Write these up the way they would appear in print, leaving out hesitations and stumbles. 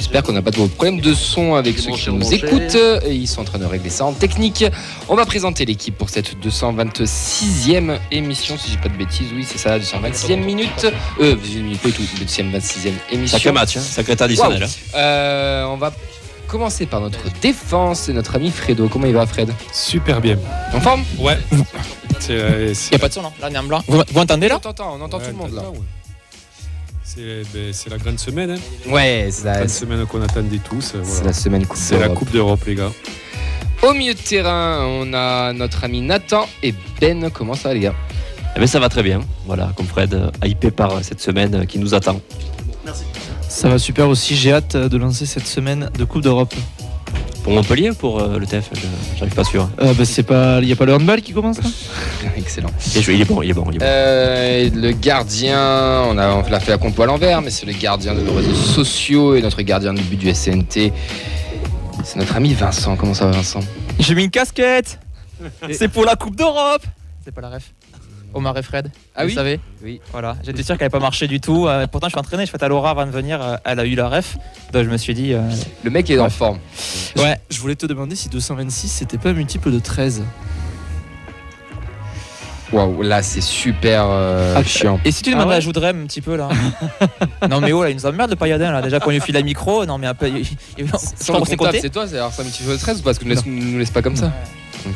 J'espère qu'on n'a pas de gros problèmes de son avec ceux qui nous écoutent. Ils sont en train de régler ça en technique. On va présenter l'équipe pour cette 226e émission, si je dis pas de bêtises. Oui, c'est ça, 226e minute. 226e émission. Sacré match, sacré traditionnel. Wow. On va commencer par notre défense et notre ami Fredo. Comment il va, Fred? Super bien. En forme? Ouais. Il n'y a pas de son, non? Là, on est en blanc. Vous entendez là? On entend tout le monde là. C'est la grande semaine. Hein. Ouais, c'est la la grande semaine qu'on attendait tous. C'est Voilà. la semaine Coupe C'est la Coupe d'Europe, les gars. Au milieu de terrain, on a notre ami Nathan et Ben. Comment ça va, les gars? Eh bien, ça va très bien. Voilà, comme Fred, hypé par cette semaine qui nous attend. Merci. Ça va super aussi. J'ai hâte de lancer cette semaine de Coupe d'Europe. Pour Montpellier ou pour le TF? J'arrive pas sûr. C'est pas, il y a pas le handball qui commence là? Excellent. Il est bon. Le gardien, on a fait la compo à l'envers, mais c'est le gardien de nos réseaux sociaux et notre gardien de but du SNT. C'est notre ami Vincent. Comment ça va, Vincent? J'ai mis une casquette. C'est pour la Coupe d'Europe. C'est pas la ref. Omar et Fred. Ah vous oui, savez. Oui. Voilà. J'étais sûr qu'elle n'avait pas marché du tout. Pourtant, je suis entraîné. Je fais à Laura avant de venir. Elle a eu la ref. Donc, je me suis dit. Le mec est en forme. Ouais. Je voulais te demander si 226 c'était pas un multiple de 13. Waouh, là c'est super chiant. Et si tu demandais à Joudrem un petit peu là? Non mais oh là, il nous emmerde le pailladin là. Déjà qu'on lui file la micro, non mais un peu. C'est toi, c'est alors ça multiplie de 13 ou parce que nous laisse pas comme ça? Okay.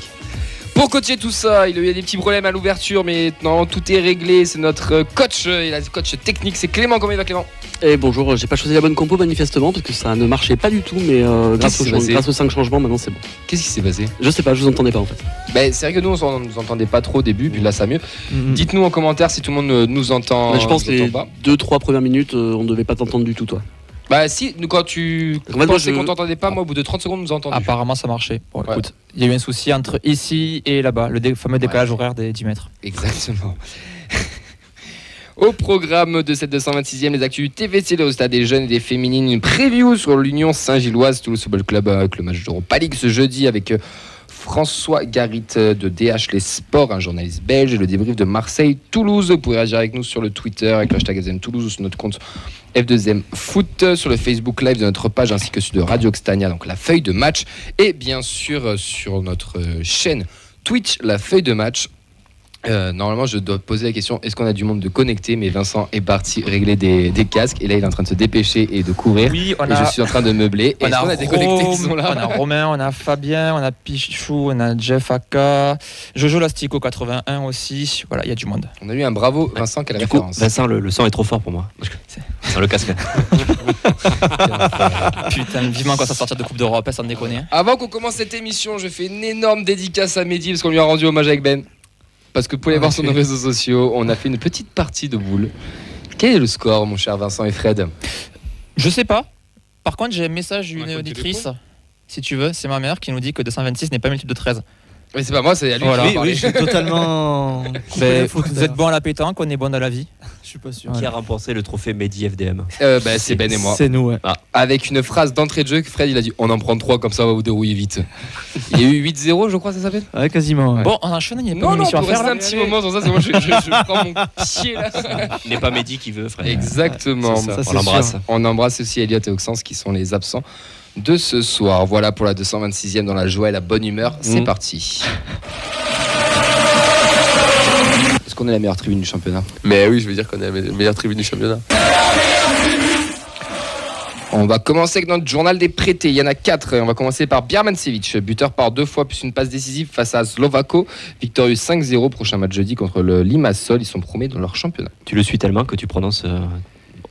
Pour coacher tout ça, il y a des petits problèmes à l'ouverture, mais non, tout est réglé. C'est notre coach, et le coach technique, c'est Clément. Comment il va, Clément? Et bonjour, j'ai pas choisi la bonne compo manifestement parce que ça ne marchait pas du tout, mais grâce aux 5 changements, maintenant c'est bon. Qu'est-ce qui s'est passé? Je sais pas, je vous entendais pas en fait. C'est vrai que nous on nous entendait pas trop au début, puis là ça mieux. Dites-nous en commentaire si tout le monde nous entend. Je pense que les 2-3 premières minutes, on devait pas t'entendre du tout, toi. Bah si, quand tu pensais qu'on t'entendait pas, moi au bout de 30 secondes on nous a entendu. Apparemment ça marchait. Bon, écoute, il y a eu un souci entre ici et là-bas, le fameux décalage horaire des 10 mètres. Exactement. Au programme de cette 226e, les actus TVC, le stade des jeunes et des féminines, une preview sur l'Union Saint-Gilloise Toulouse Football Club avec le match d'Europa League ce jeudi avec François Garit de DH Les Sports, un journaliste belge, et le débrief de Marseille-Toulouse. Vous pouvez réagir avec nous sur le Twitter avec le hashtag FDM Toulouse ou sur notre compte F2M Foot, sur le Facebook Live de notre page ainsi que sur de Radio Xtania, donc la feuille de match, et bien sûr sur notre chaîne Twitch, la feuille de match. Normalement je dois poser la question, est-ce qu'on a du monde de connecté, mais Vincent est parti régler des casques et là il est en train de se dépêcher et de courir. Oui, je suis en train de meubler. On a des connectés qui sont là? On a Romain, on a Fabien, on a Pichou, on a Jeff Aka, Jojo Lastico 81 aussi. Voilà, il y a du monde. On a eu un bravo Vincent, quelle référence. Vincent, le son est trop fort pour moi. Dans le casque. Putain, vivement quand ça sortir de Coupe d'Europe, sans déconner. Avant qu'on commence cette émission, je fais une énorme dédicace à Mehdi parce qu'on lui a rendu hommage avec Ben. Parce que vous pouvez voir sur nos réseaux sociaux, on a fait une petite partie de boules. Quel est le score, mon cher Vincent et Fred? Je sais pas. Par contre, j'ai un message d'une auditrice, si tu veux, c'est ma mère qui nous dit que 226 n'est pas multiple de 13. Mais c'est pas moi, c'est à lui. Voilà. Oui, je suis totalement. Vous êtes bon à la pétanque, on est bon dans la vie. Je suis pas sûr. Qui a remporté le trophée Mehdi FDM? C'est Ben et moi. C'est nous, ouais. Avec une phrase d'entrée de jeu que Fred il a dit on en prend 3 comme ça on va vous dérouiller vite. Il y a eu 8-0 je crois ça s'appelle. Ouais, quasiment. Ouais. Bon, on enchaîne, il n'y a pas d'émission à faire. Un petit moment sur ça, c'est moi je prends mon pied là. Il n'est pas Mehdi qui veut, frère. Exactement. Ça, on l'embrasse. On embrasse aussi Elliot et Oxens qui sont les absents de ce soir. Voilà pour la 226e dans la joie et la bonne humeur. C'est parti. Est-ce qu'on est la meilleure tribune du championnat? Mais oui, je veux dire qu'on est la meilleure tribune du championnat. On va commencer avec notre journal des prêtés. Il y en a 4. On va commencer par Birmancevic, buteur par 2 fois plus une passe décisive face à Slovako. Victorieux 5-0. Prochain match jeudi contre le Limassol. Ils sont premiers dans leur championnat. Tu le suis tellement que tu prononces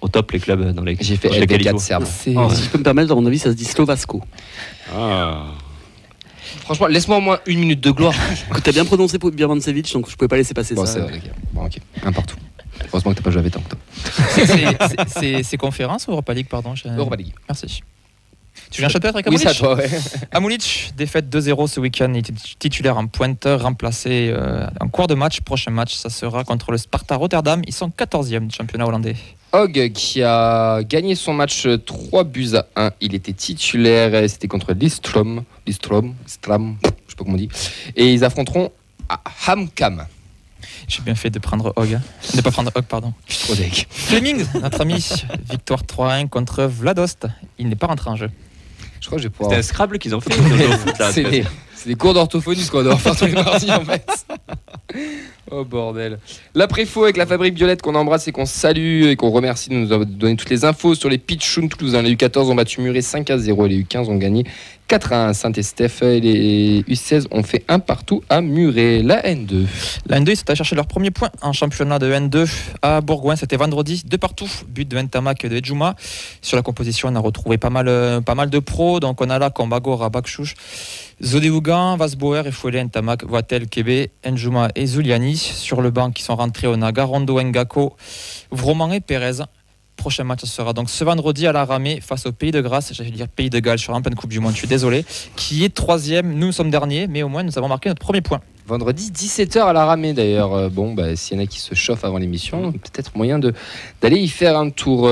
au top les clubs dans les. J'ai fait LV4 serbe. Si je peux me permettre, à mon avis, ça se dit Slovasco. Franchement, laisse-moi au moins 1 minute de gloire. Écoute, t'as bien prononcé pour Birmancevic, donc je pouvais pas laisser passer ça. C'est vrai, bon, ok. Un partout. Heureusement que t'as pas joué avec tant. C'est conférence ou Europa League, pardon? Europa League. Merci. Tu viens un chapitre avec Amoulic? Amoulic? Oui, c'est à toi, ouais. Amoulic, défaite 2-0 ce week-end. Il était titulaire en pointeur, remplacé en cours de match. Prochain match, ça sera contre le Sparta Rotterdam. Ils sont 14e du championnat hollandais. Hogg qui a gagné son match 3-1. Il était titulaire, c'était contre Listrom, je sais pas comment on dit. Et ils affronteront à Hamkam. J'ai bien fait de prendre Hog. De pas prendre Hog, pardon. Trop deck. Fleming, notre ami, victoire 3-1 contre Vladost. Il n'est pas rentré en jeu. Je crois que je vais pouvoir. C'était un Scrabble qu'ils ont fait. C'est des cours d'orthophonie ce qu'on doit faire tous les mardis en fait. Oh bordel. L'après-faux avec la Fabrique Violette qu'on embrasse et qu'on salue et qu'on remercie de nous avoir donné toutes les infos sur les Pitchouns toulousains. Les U14 ont battu Muret 5-0 et les U15 ont gagné 4-1 à Saint-Estèphe et les U16 ont fait un partout à Muret. La N2. La N2, ils sont allés chercher leur premier point en championnat de N2 à Bourgoin. C'était vendredi, 2 partout. But de Ntamak et de Edjouma. Sur la composition, on a retrouvé pas mal de pros. Donc on a là Kombago, Rabakchouch, Zodéougan, Vasbauer, Efouélé, Ntamak, Voitel, Kébé, Ndjouma et Zuliani. Sur le banc qui sont rentrés, on a Garondo, Ngako, Vroman et Pérez. Prochain match sera donc ce vendredi à la Ramée face au Pays de Grâce, j'allais dire Pays de Galles, je suis en pleine Coupe du Monde, je suis désolé, qui est 3e, nous sommes derniers, mais au moins nous avons marqué notre premier point. Vendredi 17h à la Ramée d'ailleurs. S'il y en a qui se chauffent avant l'émission, peut-être moyen d'aller y faire un tour.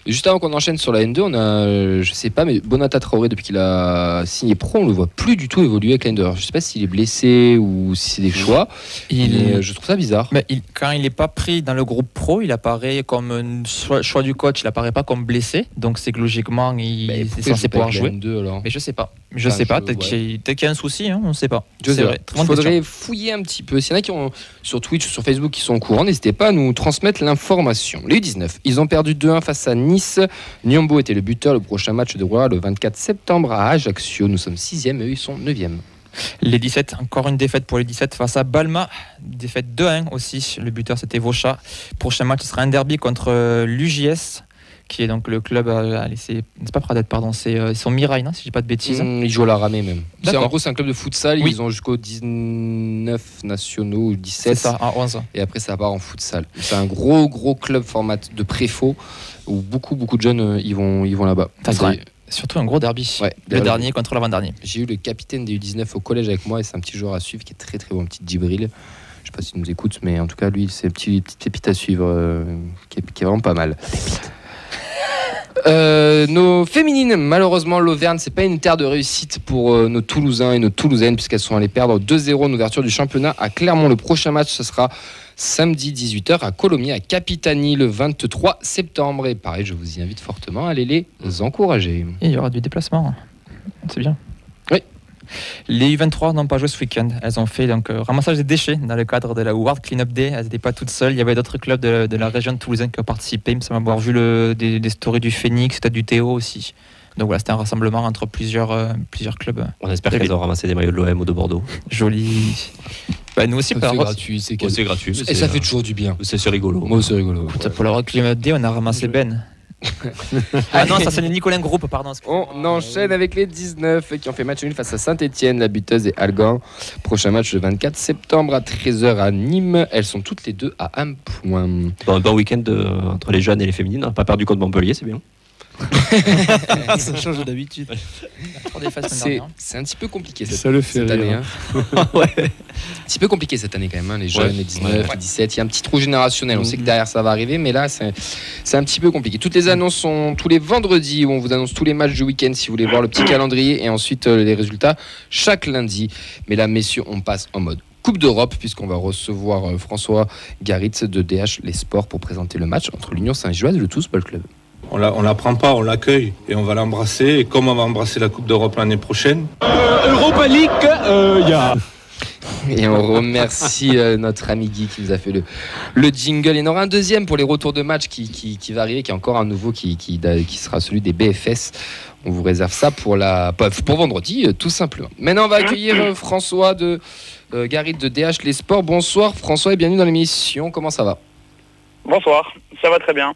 Juste avant qu'on enchaîne sur la N2, on a, je sais pas, mais Bonata Traoré, depuis qu'il a signé pro, on le voit plus du tout évoluer avec la N2. Alors, je sais pas s'il est blessé ou si c'est des choix. Je trouve ça bizarre. Mais quand il n'est pas pris dans le groupe pro, il apparaît comme un choix du coach, il apparaît pas comme blessé. Donc c'est que logiquement, il est censé pouvoir jouer. N2, alors. Mais je sais pas. Peut-être qu'il y a un souci, hein, on ne sait pas. Il faudrait fouiller un petit peu. S'il y en a qui ont sur Twitch ou sur Facebook qui sont au courant, n'hésitez pas à nous transmettre l'information. Les U19, ils ont perdu 2-1 face à Nice. Niambo était le buteur. Le prochain match déroulera le 24 septembre à Ajaccio. Nous sommes 6e et eux ils sont 9e. Les 17, encore une défaite pour les 17 face à Balma. Défaite 2-1 aussi. Le buteur c'était Vauchat. Prochain match ce sera un derby contre l'UJS, qui est donc le club, c'est pas Pradette, pardon, ils sont Mirail, si je dis pas de bêtises. Ils jouent à la Ramée même. D'accord. En gros, c'est un club de futsal, oui. Ils ont jusqu'au 19 nationaux ou 17. C'est ça, à 11. Et après, ça part en futsal. C'est un gros club format de préfaux où beaucoup de jeunes ils vont là-bas. Surtout un gros derby. Ouais, le dernier contre l'avant-dernier. J'ai eu le capitaine des U19 au collège avec moi et c'est un petit joueur à suivre qui est très bon, petit Djibril. Je sais pas s'il nous écoute, mais en tout cas, lui, c'est une petite pépite à suivre qui est vraiment pas mal. Nos féminines, malheureusement l'Auvergne c'est pas une terre de réussite pour nos Toulousains et nos Toulousaines puisqu'elles sont allées perdre 2-0 en ouverture du championnat à Clermont. Le prochain match ce sera samedi 18h à Colomiers à Capitani le 23 septembre et pareil je vous y invite fortement à aller les encourager. Et il y aura du déplacement, c'est bien. Oui. Les U23 n'ont pas joué ce week-end. Elles ont fait donc ramassage des déchets dans le cadre de la World Cleanup Day. Elles n'étaient pas toutes seules. Il y avait d'autres clubs de la région de Toulousaine qui ont participé. Il me semble avoir vu des stories du Phoenix, peut-être du Théo aussi. Donc voilà, c'était un rassemblement entre plusieurs clubs. On espère qu'elles ont ramassé des maillots de l'OM ou de Bordeaux. Joli. Nous aussi, c'est gratuit. C'est gratuit. Et ça fait toujours du bien. C'est rigolo. Moi, c'est rigolo. Pour la World Cleanup Day, on a ramassé Ben. Non, ça c'est le Nicolin Groupe, pardon. On enchaîne avec les 19 qui ont fait match nul face à Saint-Etienne, la buteuse et Algan. Prochain match le 24 septembre à 13h à Nîmes. Elles sont toutes les deux à 1 point. Un bon week-end entre les jeunes et les féminines. On n'a pas perdu contre Montpellier, c'est bien. Ça change d'habitude. C'est un petit peu compliqué ça le fait cette année. Ouais. Un petit peu compliqué cette année quand même, les jeunes, les 19, les 17. Il y a un petit trou générationnel. On sait que derrière ça va arriver, mais là c'est un petit peu compliqué. Toutes les annonces sont tous les vendredis où on vous annonce tous les matchs du week-end si vous voulez voir le petit calendrier et ensuite les résultats chaque lundi. Mais là, messieurs, on passe en mode Coupe d'Europe puisqu'on va recevoir François Garitz de DH Les Sports pour présenter le match entre l'Union Saint-Gilloise et le Toulouse Ball Club. On la prend pas, on l'accueille et on va l'embrasser. Et comme on va embrasser la Coupe d'Europe l'année prochaine. Europa League, il y a. Et on remercie notre ami Guy qui nous a fait le jingle. Il y en aura un deuxième pour les retours de match qui va arriver, qui est encore un nouveau qui sera celui des BFS. On vous réserve ça pour vendredi, tout simplement. Maintenant, on va accueillir François de Garitz de DH Les Sports. Bonsoir François et bienvenue dans l'émission. Comment ça va ? Bonsoir, ça va très bien.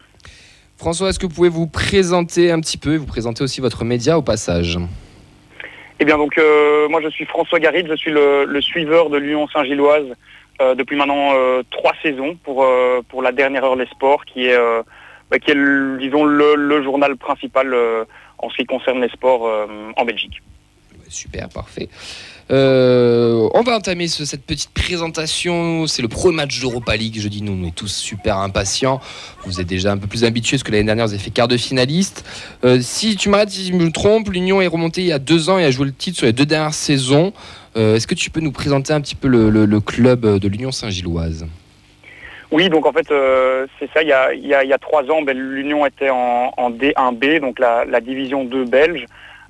François, est-ce que vous pouvez vous présenter un petit peu et vous présenter aussi votre média au passage ? Eh bien donc moi je suis François Garitz, je suis le suiveur de l'Union Saint-Gilloise depuis maintenant 3 saisons pour la dernière heure Les Sports qui est disons le journal principal en ce qui concerne les sports en Belgique. Super, parfait. On va entamer cette petite présentation. C'est le premier match d'Europa League. Je dis nous, on est tous super impatients. Vous êtes déjà un peu plus habitués parce que l'année dernière, vous avez fait quart de finaliste. Si tu m'arrêtes, si je me trompe, l'Union est remontée il y a 2 ans et a joué le titre sur les 2 dernières saisons. Est-ce que tu peux nous présenter un petit peu le club de l'Union Saint-Gilloise ? Oui, donc en fait, c'est ça, il y a 3 ans, l'Union était en D1B, donc la division 2 belge.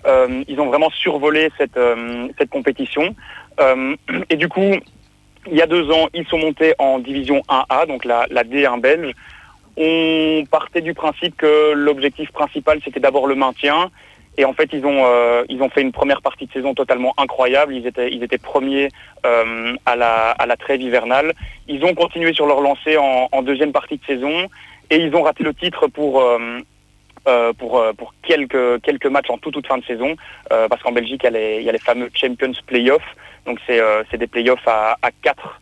Ils ont vraiment survolé cette compétition. Et du coup, il y a 2 ans, ils sont montés en division 1A, donc la D1 belge. On partait du principe que l'objectif principal, c'était d'abord le maintien. Et en fait, ils ont fait une première partie de saison totalement incroyable. Ils étaient premiers à la trêve hivernale. Ils ont continué sur leur lancée en deuxième partie de saison et ils ont raté le titre pour quelques matchs en toute fin de saison, parce qu'en Belgique, il y a les fameux Champions Playoffs. Donc c'est des playoffs à 4.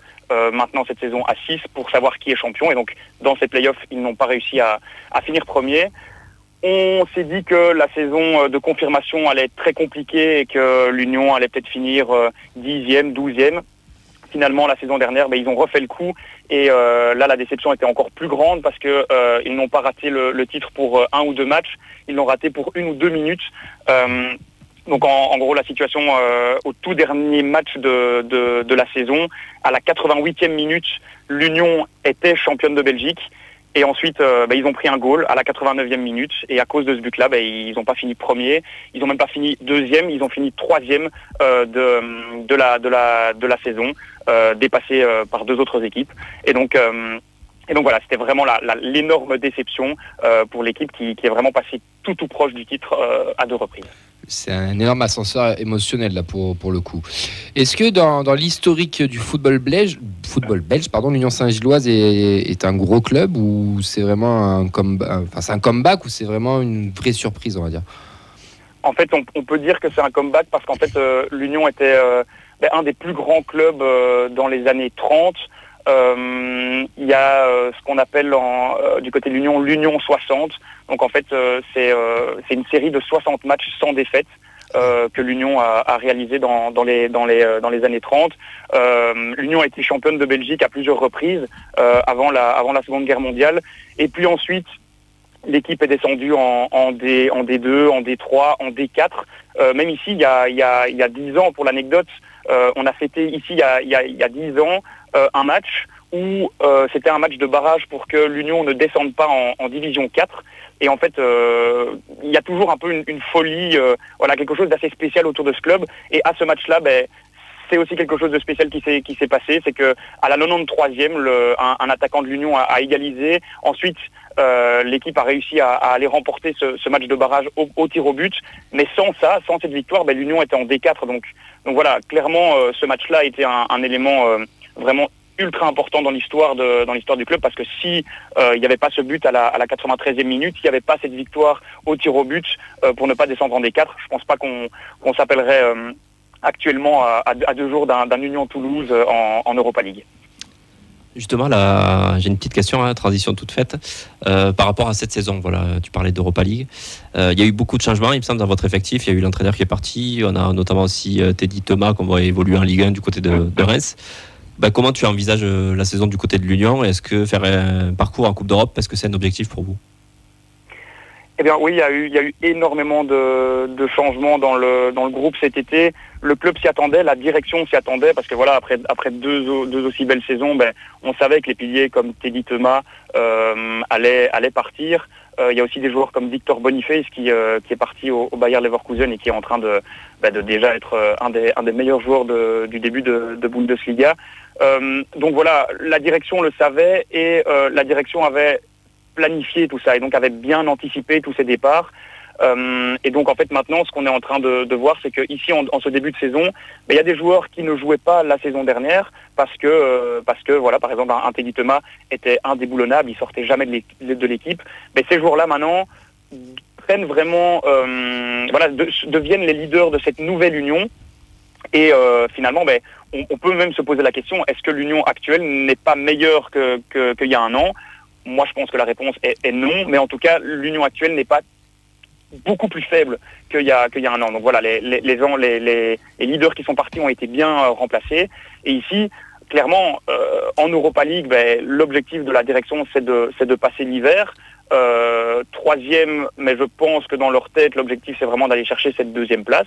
Maintenant cette saison à 6 pour savoir qui est champion. Et donc dans ces playoffs, ils n'ont pas réussi à finir premier. On s'est dit que la saison de confirmation allait être très compliquée et que l'Union allait peut-être finir 10e, 12e. Finalement, la saison dernière, ils ont refait le coup et là, la déception était encore plus grande parce que ils n'ont pas raté le titre pour 1 ou 2 matchs. Ils l'ont raté pour 1 ou 2 minutes. Donc en gros, la situation au tout dernier match de la saison, à la 88e minute, l'Union était championne de Belgique. Et ensuite, ils ont pris un goal à la 89e minute. Et à cause de ce but-là, ils n'ont pas fini premier. Ils n'ont même pas fini deuxième. Ils ont fini troisième de la saison, dépassés par 2 autres équipes. Et donc voilà, c'était vraiment l'énorme déception pour l'équipe qui est vraiment passée tout proche du titre à 2 reprises. C'est un énorme ascenseur émotionnel là pour le coup. Est-ce que dans l'historique du football belge, l'Union Saint-Gilloise est un gros club ou c'est vraiment un comeback ou c'est vraiment une vraie surprise, on va dire? En fait, on peut dire que c'est un comeback parce qu'en fait, l'Union était un des plus grands clubs dans les années 30. Il y a ce qu'on appelle du côté de l'Union 60. Donc en fait, c'est une série de 60 matchs sans défaite que l'Union a réalisé dans les années 30. L'Union a été championne de Belgique à plusieurs reprises avant la Seconde Guerre mondiale. Et puis ensuite, l'équipe est descendue en D2, en D3, en D4. Même ici, il y a 10 ans, pour l'anecdote, on a fêté ici il y a 10 ans un match où c'était un match de barrage pour que l'Union ne descende pas en division 4. Et en fait, il y a toujours un peu une folie, quelque chose d'assez spécial autour de ce club. Et à ce match-là, c'est aussi quelque chose de spécial qui s'est passé. C'est que à la 93e, un attaquant de l'Union a égalisé. Ensuite, l'équipe a réussi à aller remporter ce match de barrage au tir au but. Mais sans cette victoire, l'Union était en D4. Donc voilà, clairement, ce match-là a été un élément vraiment ultra important dans l'histoire du club, parce que si il n'y avait pas ce but à la 93e minute, s'il n'y avait pas cette victoire au tir au but pour ne pas descendre en D4, je pense pas qu'on s'appellerait actuellement à 2 jours d'un Union Toulouse en Europa League. Justement, là, j'ai une petite question, transition toute faite, par rapport à cette saison. Voilà, tu parlais d'Europa League. Il y a eu beaucoup de changements, il me semble, dans votre effectif. Il y a eu l'entraîneur qui est parti. On a notamment aussi Teddy Thomas, qu'on va évoluer en Ligue 1 du côté de Reims. Comment tu envisages la saison du côté de l'Union? Est-ce que faire un parcours en Coupe d'Europe, est-ce que c'est un objectif pour vous? Eh bien oui, il y a eu énormément de changements dans le groupe cet été. Le club s'y attendait, la direction s'y attendait, parce que voilà, après deux aussi belles saisons, on savait que les piliers comme Teddy Thomas allaient partir. Il y a aussi des joueurs comme Victor Boniface qui est parti au Bayer Leverkusen et qui est en train de déjà être un des meilleurs joueurs du début de Bundesliga. Donc voilà, la direction le savait et la direction avait planifié tout ça et donc avait bien anticipé tous ces départs. Et donc en fait maintenant ce qu'on est en train de voir, c'est que ici en ce début de saison, il y a des joueurs qui ne jouaient pas la saison dernière parce que voilà, par exemple un Teddy Thomas était indéboulonnable, il sortait jamais de l'équipe. Mais ces joueurs-là maintenant prennent vraiment deviennent les leaders de cette nouvelle union. Et finalement, on peut même se poser la question, est-ce que l'union actuelle n'est pas meilleure qu'il y a un an? Moi, je pense que la réponse est non, mais en tout cas, l'union actuelle n'est pas beaucoup plus faible qu'il y a un an. Donc voilà, les leaders qui sont partis ont été bien remplacés. Et ici, clairement, en Europa League, l'objectif de la direction, c'est de passer l'hiver. 3e, mais je pense que dans leur tête, l'objectif, c'est vraiment d'aller chercher cette 2e place.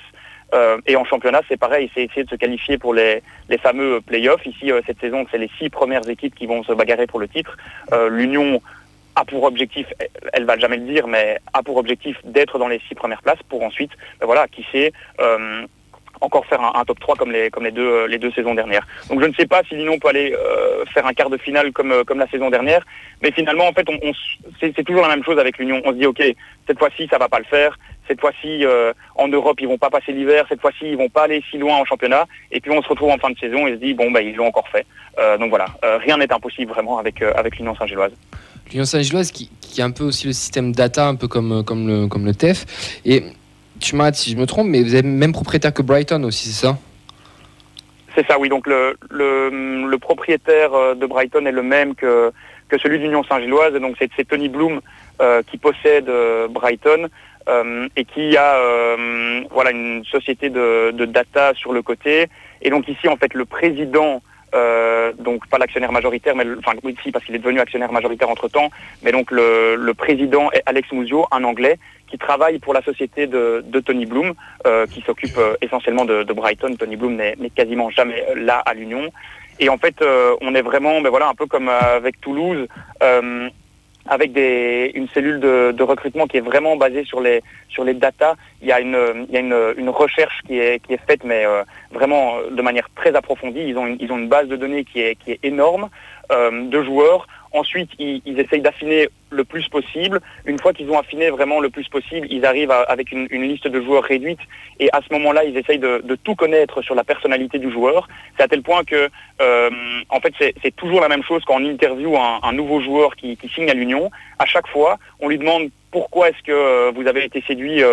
Et en championnat, c'est pareil, c'est essayer de se qualifier pour les fameux play-offs. Ici, cette saison, c'est les 6 premières équipes qui vont se bagarrer pour le titre. L'Union a pour objectif, elle va jamais le dire, mais a pour objectif d'être dans les 6 premières places pour ensuite, qui sait, encore faire un top 3 comme les deux saisons dernières. Donc je ne sais pas si l'Union peut aller faire un quart de finale comme la saison dernière, mais finalement en fait c'est toujours la même chose avec l'Union. On se dit ok, cette fois-ci ça va pas le faire, cette fois-ci en Europe ils vont pas passer l'hiver, cette fois-ci ils vont pas aller si loin en championnat, et puis on se retrouve en fin de saison et se dit ils l'ont encore fait. Donc voilà, rien n'est impossible vraiment avec l'Union Saint-Gilloise. L'Union Saint-Gilloise qui a un peu aussi le système data, un peu comme le TEF. Et tu m'arrêtes si je me trompe, mais vous êtes même propriétaire que Brighton aussi, c'est ça ? C'est ça, oui. Donc le propriétaire de Brighton est le même que celui de l'Union Saint-Gilloise. Donc c'est Tony Bloom qui possède Brighton et qui a une société de data sur le côté. Et donc ici, en fait, le président, donc pas l'actionnaire majoritaire, mais oui, si, parce qu'il est devenu actionnaire majoritaire entre-temps, mais donc le président est Alex Mouzio, un Anglais, qui travaille pour la société de Tony Bloom, qui s'occupe essentiellement de Brighton. Tony Bloom n'est quasiment jamais là à l'Union. Et en fait, on est vraiment, un peu comme avec Toulouse, avec une cellule de recrutement qui est vraiment basée sur les datas. Il y a une recherche qui est faite, mais vraiment de manière très approfondie. Ils ont une base de données qui est énorme de joueurs. Ensuite, ils essayent d'affiner le plus possible. Une fois qu'ils ont affiné vraiment le plus possible, ils arrivent avec une liste de joueurs réduite. Et à ce moment-là, ils essayent de tout connaître sur la personnalité du joueur. C'est à tel point que, en fait, c'est toujours la même chose quand on interviewe un nouveau joueur qui signe à l'Union. À chaque fois, on lui demande pourquoi est-ce que vous avez été séduit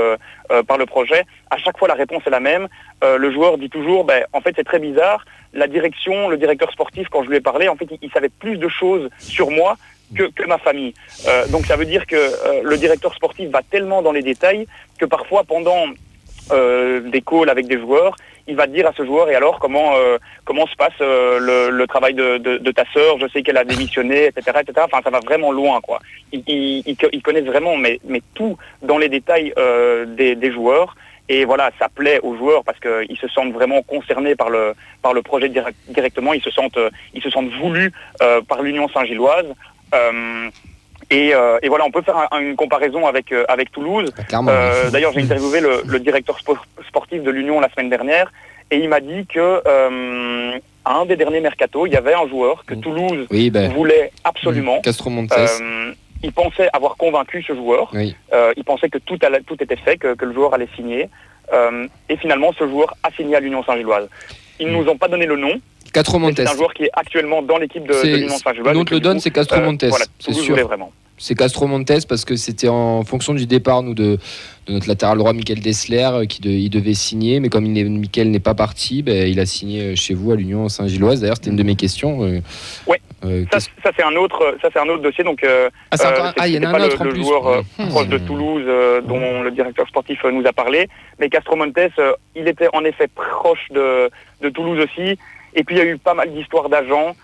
par le projet. À chaque fois, la réponse est la même. Le joueur dit toujours, en fait, c'est très bizarre. La direction, le directeur sportif, quand je lui ai parlé, en fait, il savait plus de choses sur moi que ma famille. Donc ça veut dire que le directeur sportif va tellement dans les détails que parfois, pendant des calls avec des joueurs, il va dire à ce joueur, et alors comment se passe le travail de ta sœur, je sais qu'elle a démissionné, etc., etc. Enfin, ça va vraiment loin, quoi. Ils connaissent vraiment, mais tout dans les détails des joueurs. Et voilà, ça plaît aux joueurs parce qu'ils se sentent vraiment concernés par le projet directement. Ils se sentent voulus par l'Union Saint-Gilloise. Et voilà, on peut faire une comparaison avec Toulouse. D'ailleurs, j'ai interviewé le directeur sportif de l'Union la semaine dernière et il m'a dit que à un des derniers mercatos, il y avait un joueur que Toulouse voulait absolument. Castro Montes. Il pensait avoir convaincu ce joueur. Oui. Il pensait que tout était fait, que le joueur allait signer. Et finalement, ce joueur a signé à l'Union Saint-Gilloise. Ils ne nous ont pas donné le nom. Castro Montes. C'est un joueur qui est actuellement dans l'équipe de l'Union Saint-Gilloise. Nous te le donne, c'est Castro Montes. Voilà, c'est sûr. Vraiment. C'est Castro Montes parce que c'était en fonction du départ de notre latéral droit Michael Dessler il devait signer, mais comme Michael n'est pas parti, il a signé chez vous à l'Union Saint-Gilloise. D'ailleurs, c'était une de mes questions. Oui. Ça c'est un autre dossier. Donc il y en a un autre en le plus. Joueur proche de Toulouse dont le directeur sportif nous a parlé. Mais Castro Montes, il était en effet proche de Toulouse aussi. Et puis il y a eu pas mal d'histoires d'agents,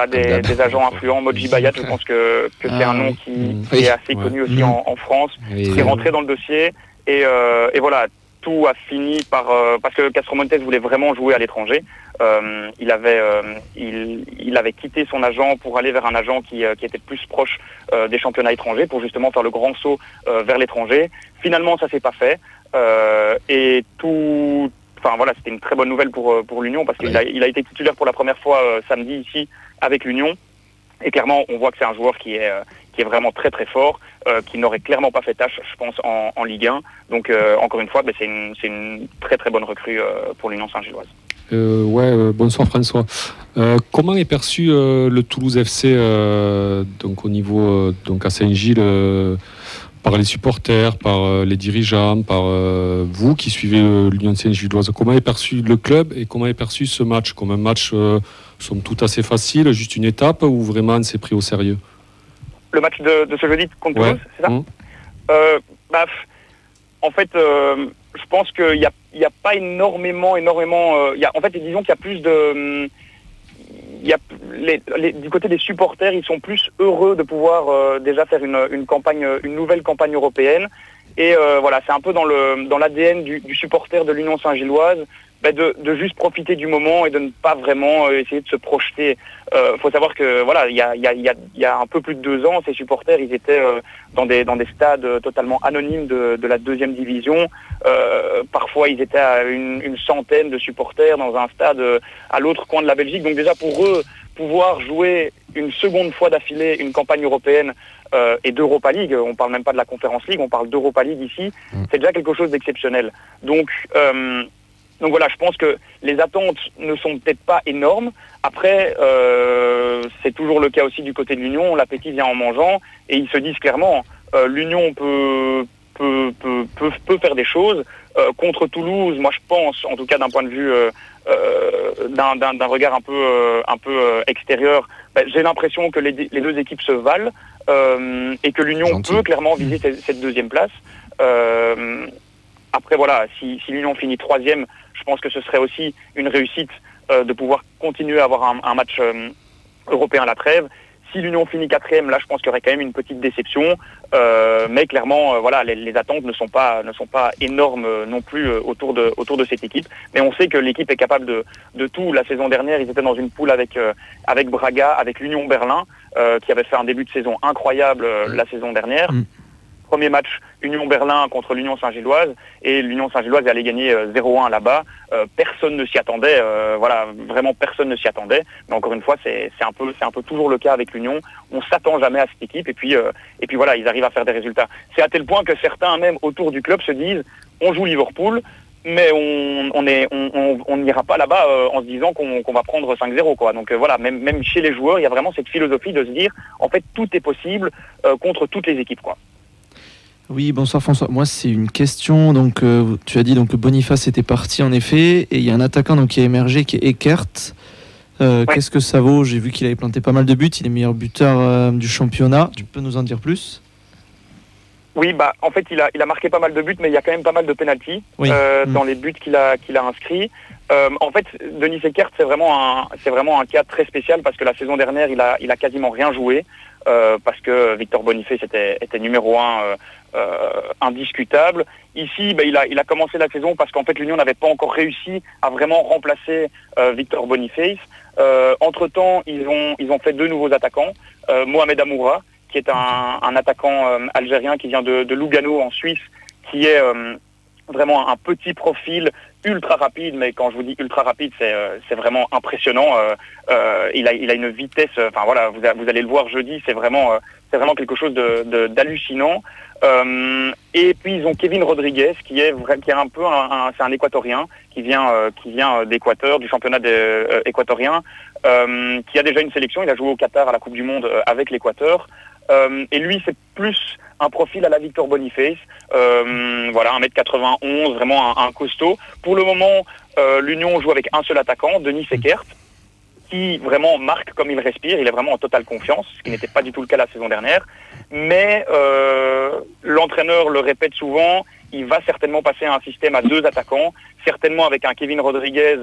des agents influents. Moji Bayat, je pense que c'est un nom qui est assez connu aussi en France, qui est rentré dans le dossier. Et voilà, tout a fini parce que Castro Montes voulait vraiment jouer à l'étranger. Il avait quitté son agent pour aller vers un agent qui était plus proche des championnats étrangers pour justement faire le grand saut vers l'étranger. Finalement, ça s'est pas fait. Et tout. Enfin voilà, c'était une très bonne nouvelle pour l'Union parce qu'il a été titulaire pour la première fois samedi ici avec l'Union. Et clairement, on voit que c'est un joueur qui est vraiment très très fort, qui n'aurait clairement pas fait tâche, je pense, en Ligue 1. Donc encore une fois, c'est une très très bonne recrue pour l'Union Saint-Gilloise. Bonsoir François. Comment est perçu le Toulouse FC donc au niveau à Saint-Gilles par les supporters, par les dirigeants, par vous qui suivez l'Union Saint-Gilloise? Comment est perçu le club et comment est perçu ce match? Comme un match somme toute assez facile, juste une étape, ou vraiment c'est pris au sérieux? Le match de ce jeudi contre Toulouse, c'est ça? En fait, je pense qu'il n'y a pas énormément. En fait, disons qu'il y a plus de. Du côté des supporters, ils sont plus heureux de pouvoir déjà faire une nouvelle campagne européenne. Et voilà, c'est un peu dans l'ADN du supporter de l'Union Saint-Gilloise, de juste profiter du moment et de ne pas vraiment essayer de se projeter. Faut savoir que voilà, il y a un peu plus de 2 ans, ces supporters, ils étaient dans des stades totalement anonymes de la 2e division. Parfois, ils étaient à une centaine de supporters dans un stade à l'autre coin de la Belgique. Donc déjà pour eux, pouvoir jouer une seconde fois d'affilée une campagne européenne et d'Europa League, on parle même pas de la Conference League, on parle d'Europa League ici, c'est déjà quelque chose d'exceptionnel. Donc voilà, je pense que les attentes ne sont peut-être pas énormes. Après, c'est toujours le cas aussi du côté de l'Union, l'appétit vient en mangeant, et ils se disent clairement, l'Union peut faire des choses. Contre Toulouse, moi je pense, en tout cas d'un point de vue d'un regard un peu extérieur, j'ai l'impression que les 2 équipes se valent et que l'Union peut clairement viser cette 2e place. Après voilà, si l'Union finit 3e, je pense que ce serait aussi une réussite de pouvoir continuer à avoir un match européen à la trêve. Si l'Union finit 4e, là je pense qu'il y aurait quand même une petite déception, mais clairement voilà, les attentes ne sont pas énormes non plus autour de cette équipe. Mais on sait que l'équipe est capable de tout. La saison dernière, ils étaient dans une poule avec Braga, avec l'Union Berlin, qui avait fait un début de saison incroyable la saison dernière. Premier match Union Berlin contre l'Union Saint-Gilloise, et l'Union Saint-Gilloise allait gagner 0-1 là-bas. Personne ne s'y attendait, voilà, vraiment personne ne s'y attendait. Mais encore une fois, c'est un peu toujours le cas avec l'Union. On s'attend jamais à cette équipe, et puis voilà, ils arrivent à faire des résultats. C'est à tel point que certains même autour du club se disent, on joue Liverpool, mais on n'ira pas là-bas en se disant qu'on va prendre 5-0 quoi. Donc voilà, même chez les joueurs, il y a vraiment cette philosophie de se dire, en fait, tout est possible contre toutes les équipes quoi. Oui, bonsoir François. Moi, c'est une question. Donc, tu as dit donc, que Boniface était parti en effet, et il y a un attaquant donc, qui a émergé, qui est Eckert. Qu'est-ce que ça vaut? J'ai vu qu'il avait planté pas mal de buts. Il est meilleur buteur du championnat. Tu peux nous en dire plus? Oui, en fait, il a marqué pas mal de buts, mais il y a quand même pas mal de pénaltys dans les buts qu'il a inscrits. En fait, Denis Eckert, c'est vraiment un cas très spécial parce que la saison dernière, il a quasiment rien joué. Parce que Victor Boniface était numéro 1 indiscutable. Ici, il a commencé la saison parce qu'en fait l'Union n'avait pas encore réussi à vraiment remplacer Victor Boniface. Entre-temps, ils ont fait 2 nouveaux attaquants. Mohamed Amoura, qui est un attaquant algérien qui vient de Lugano en Suisse, qui est vraiment un petit profil ultra rapide, mais quand je vous dis ultra rapide, c'est vraiment impressionnant. Il a une vitesse, enfin voilà, vous allez le voir jeudi, c'est vraiment quelque chose d'hallucinant. Et puis ils ont Kevin Rodriguez, qui est un peu c'est un Équatorien qui vient d'Équateur, du championnat équatorien, qui a déjà une sélection. Il a joué au Qatar à la Coupe du Monde avec l'Équateur. Et lui, c'est plus un profil à la Victor Boniface, voilà, 1m91, vraiment un costaud. Pour le moment, l'Union joue avec un seul attaquant, Denis Eckert, qui vraiment marque comme il respire. Il est vraiment en totale confiance, ce qui n'était pas du tout le cas la saison dernière. Mais l'entraîneur le répète souvent, il va certainement passer à un système à 2 attaquants, certainement avec un Kevin Rodriguez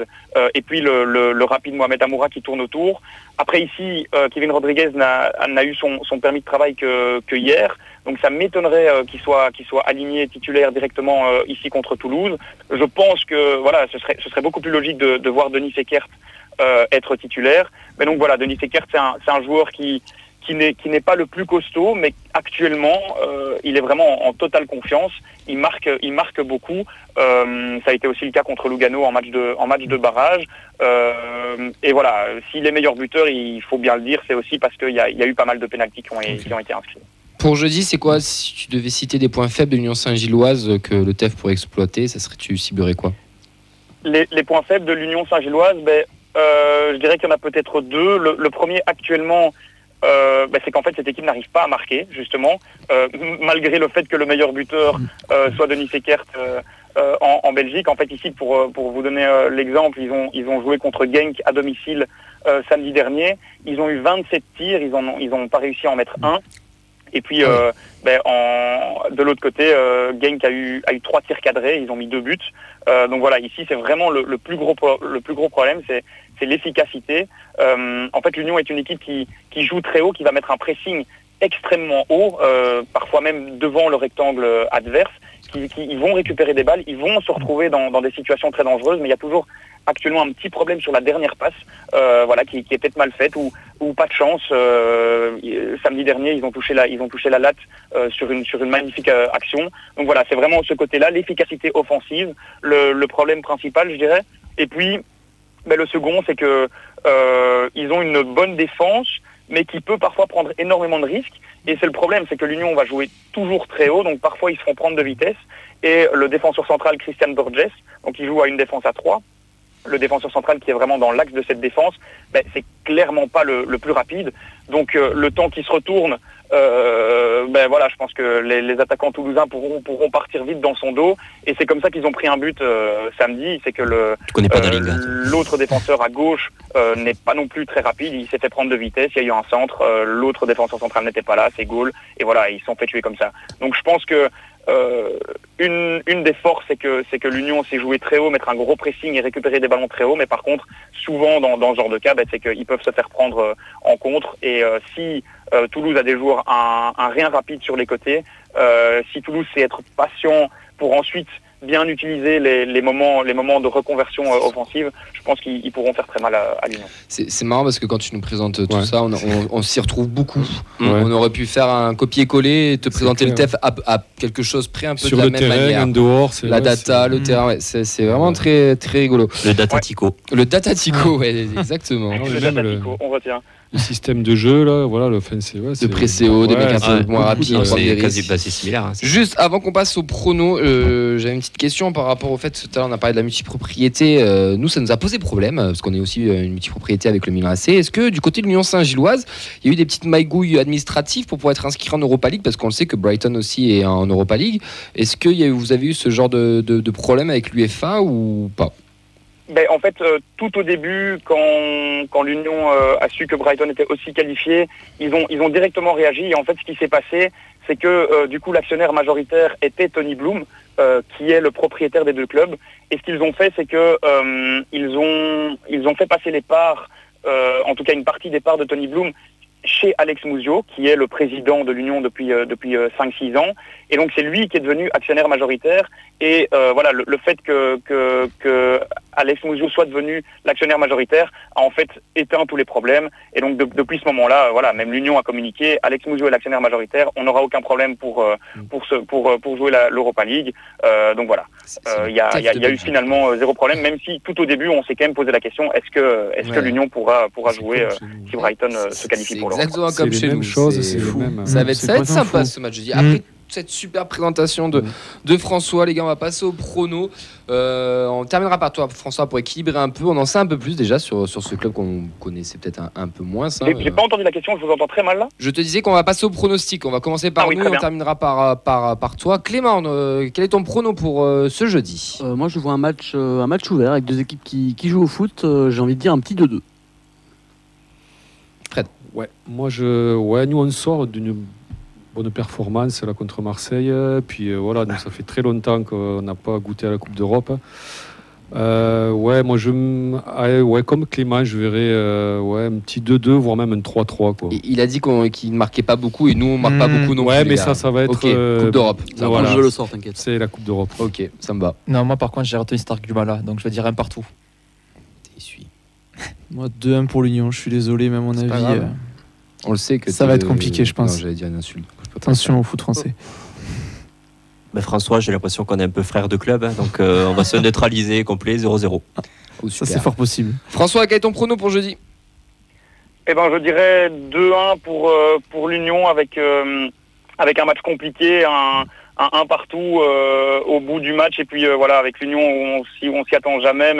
et puis le rapide Mohamed Amoura qui tourne autour. Après ici, Kevin Rodriguez n'a eu son permis de travail que hier, donc ça m'étonnerait qu'il soit aligné titulaire directement ici contre Toulouse. Je pense que voilà, ce serait beaucoup plus logique de voir Denis Eckert être titulaire. Mais donc voilà, Denis Eckert, c'est un joueur qui n'est pas le plus costaud, mais actuellement, il est vraiment en totale confiance. Il marque beaucoup. Ça a été aussi le cas contre Lugano en match de barrage. Et voilà, s'il est meilleur buteur, il faut bien le dire, c'est aussi parce qu'il y a eu pas mal de pénaltys qui ont été inscrits. Pour jeudi, c'est quoi, si tu devais citer des points faibles de l'Union Saint-Gilloise que le TEF pourrait exploiter, tu ciblerais quoi? Les points faibles de l'Union Saint-Gilloise, je dirais qu'il y en a peut-être 2. Le premier actuellement, c'est qu'en fait cette équipe n'arrive pas à marquer, justement, malgré le fait que le meilleur buteur soit Denis Eckert en Belgique. En fait ici, pour vous donner l'exemple, ils ont joué contre Genk à domicile samedi dernier. Ils ont eu 27 tirs, ils ont pas réussi à en mettre un. Et puis de l'autre côté, Genk a eu 3 tirs cadrés, ils ont mis 2 buts. Donc voilà, ici c'est vraiment le plus gros problème, c'est l'efficacité. En fait, l'Union est une équipe qui joue très haut, qui va mettre un pressing extrêmement haut, parfois même devant le rectangle adverse, qui vont récupérer des balles, ils vont se retrouver dans des situations très dangereuses, mais il y a toujours actuellement un petit problème sur la dernière passe, qui est peut-être mal faite ou pas de chance. Samedi dernier, ils ont touché la latte sur une magnifique action. Donc voilà, c'est vraiment ce côté-là, l'efficacité offensive, le problème principal, je dirais. Et puis, le second, c'est que ils ont une bonne défense, mais qui peut parfois prendre énormément de risques. Et c'est le problème, c'est que l'Union va jouer toujours très haut, donc parfois ils se font prendre de vitesse. Et le défenseur central Christian Borges, donc il joue à une défense à 3, le défenseur central qui est vraiment dans l'axe de cette défense, c'est clairement pas le plus rapide. Donc le temps qu'il se retourne, je pense que les attaquants toulousains pourront partir vite dans son dos. Et c'est comme ça qu'ils ont pris un but samedi. C'est que l'autre défenseur à gauche n'est pas non plus très rapide. Il s'est fait prendre de vitesse. Il y a eu un centre. L'autre défenseur central n'était pas là. C'est goal. Et voilà, ils se sont fait tuer comme ça. Donc je pense que une des forces, c'est que l'Union sait jouer très haut, mettre un gros pressing et récupérer des ballons très haut. Mais par contre, souvent dans ce genre de cas, c'est qu'ils peuvent se faire prendre en contre. Et si Toulouse a des joueurs un rien rapide sur les côtés, si Toulouse sait être patient pour ensuite bien utiliser les moments de reconversion offensive, je pense qu'ils pourront faire très mal à l'Union. C'est marrant parce que quand tu nous présentes tout ça, on s'y retrouve beaucoup. On aurait pu faire un copier-coller et te présenter le TEF à quelque chose près un peu sur de la le même terrain, manière. en dehors, la data, le terrain, c'est vraiment très, très rigolo. Le datatico. Le datatico, exactement. Le datatico, on retient. Le système de jeu, là, voilà, de pressé haut, des mecs un peu moins rapides. C'est similaire. Juste avant qu'on passe au prono, j'avais une petite question par rapport au fait, tout à l'heure on a parlé de la multipropriété. Nous, ça nous a posé problème, parce qu'on est aussi une multipropriété avec le Milan AC. Est-ce que du côté de l'Union Saint-Gilloise, il y a eu des petites magouilles administratives pour pouvoir être inscrit en Europa League, parce qu'on le sait que Brighton aussi est en Europa League. Est-ce que vous avez eu ce genre de problème avec l'UEFA ou pas? En fait, tout au début, quand l'Union a su que Brighton était aussi qualifié, ils ont directement réagi. Et en fait, ce qui s'est passé, c'est que du coup, l'actionnaire majoritaire était Tony Bloom, qui est le propriétaire des deux clubs. Et ce qu'ils ont fait, c'est que ils ont fait passer les parts, en tout cas une partie des parts de Tony Bloom, chez Alex Mouzio, qui est le président de l'Union depuis 5-6 ans. Et donc, c'est lui qui est devenu actionnaire majoritaire. Et le fait que Alex Mouzio soit devenu l'actionnaire majoritaire a en fait éteint tous les problèmes. Et donc, depuis ce moment-là, même l'Union a communiqué. Alex Mouzio est l'actionnaire majoritaire. On n'aura aucun problème pour jouer l'Europa League. Donc voilà. Il y a eu finalement zéro problème, même si tout au début, on s'est quand même posé la question, est-ce que l'Union pourra jouer si Brighton se qualifie pour l'Europa? Exactement comme chez nous. C'est fou. Ça va être sympa ce match. Après cette super présentation de François, les gars, on va passer au prono. On terminera par toi, François, pour équilibrer un peu. On en sait un peu plus déjà sur ce club qu'on connaissait peut-être un peu moins. J'ai pas entendu la question, je vous entends très mal là. Je te disais qu'on va passer au pronostic. On va commencer par nous et on terminera par toi. Clément, quel est ton prono pour ce jeudi? Moi, je vois un match ouvert avec deux équipes qui jouent au foot. J'ai envie de dire un petit 2-2. Fred. Nous on sort d'une bonne performance là contre Marseille. Puis nous, ça fait très longtemps qu'on n'a pas goûté à la Coupe d'Europe. Comme Clément, je verrais un petit 2-2, voire même un 3-3. Quoi. Il a dit qu'il ne marquait pas beaucoup et nous, on ne marque pas beaucoup non plus. Ouais, mais ça va être. Coupe d'Europe. Je le sors, t'inquiète. C'est la Coupe d'Europe. Ok, ça me va. Non, moi par contre, j'ai retenu Stark Dumala, donc je vais dire un partout. Moi, 2-1 pour l'Union, je suis désolé, mais à mon avis. On le sait que ça va être compliqué, je pense. Non, j'allais dire une insulte. Attention au foot français. François, j'ai l'impression qu'on est un peu frère de club, donc on va se neutraliser complet 0-0. Ça, c'est fort possible. François, quel est ton prono pour jeudi? Je dirais 2-1 pour l'Union avec un match compliqué, un partout au bout du match, et puis avec l'Union où on s'y attend jamais,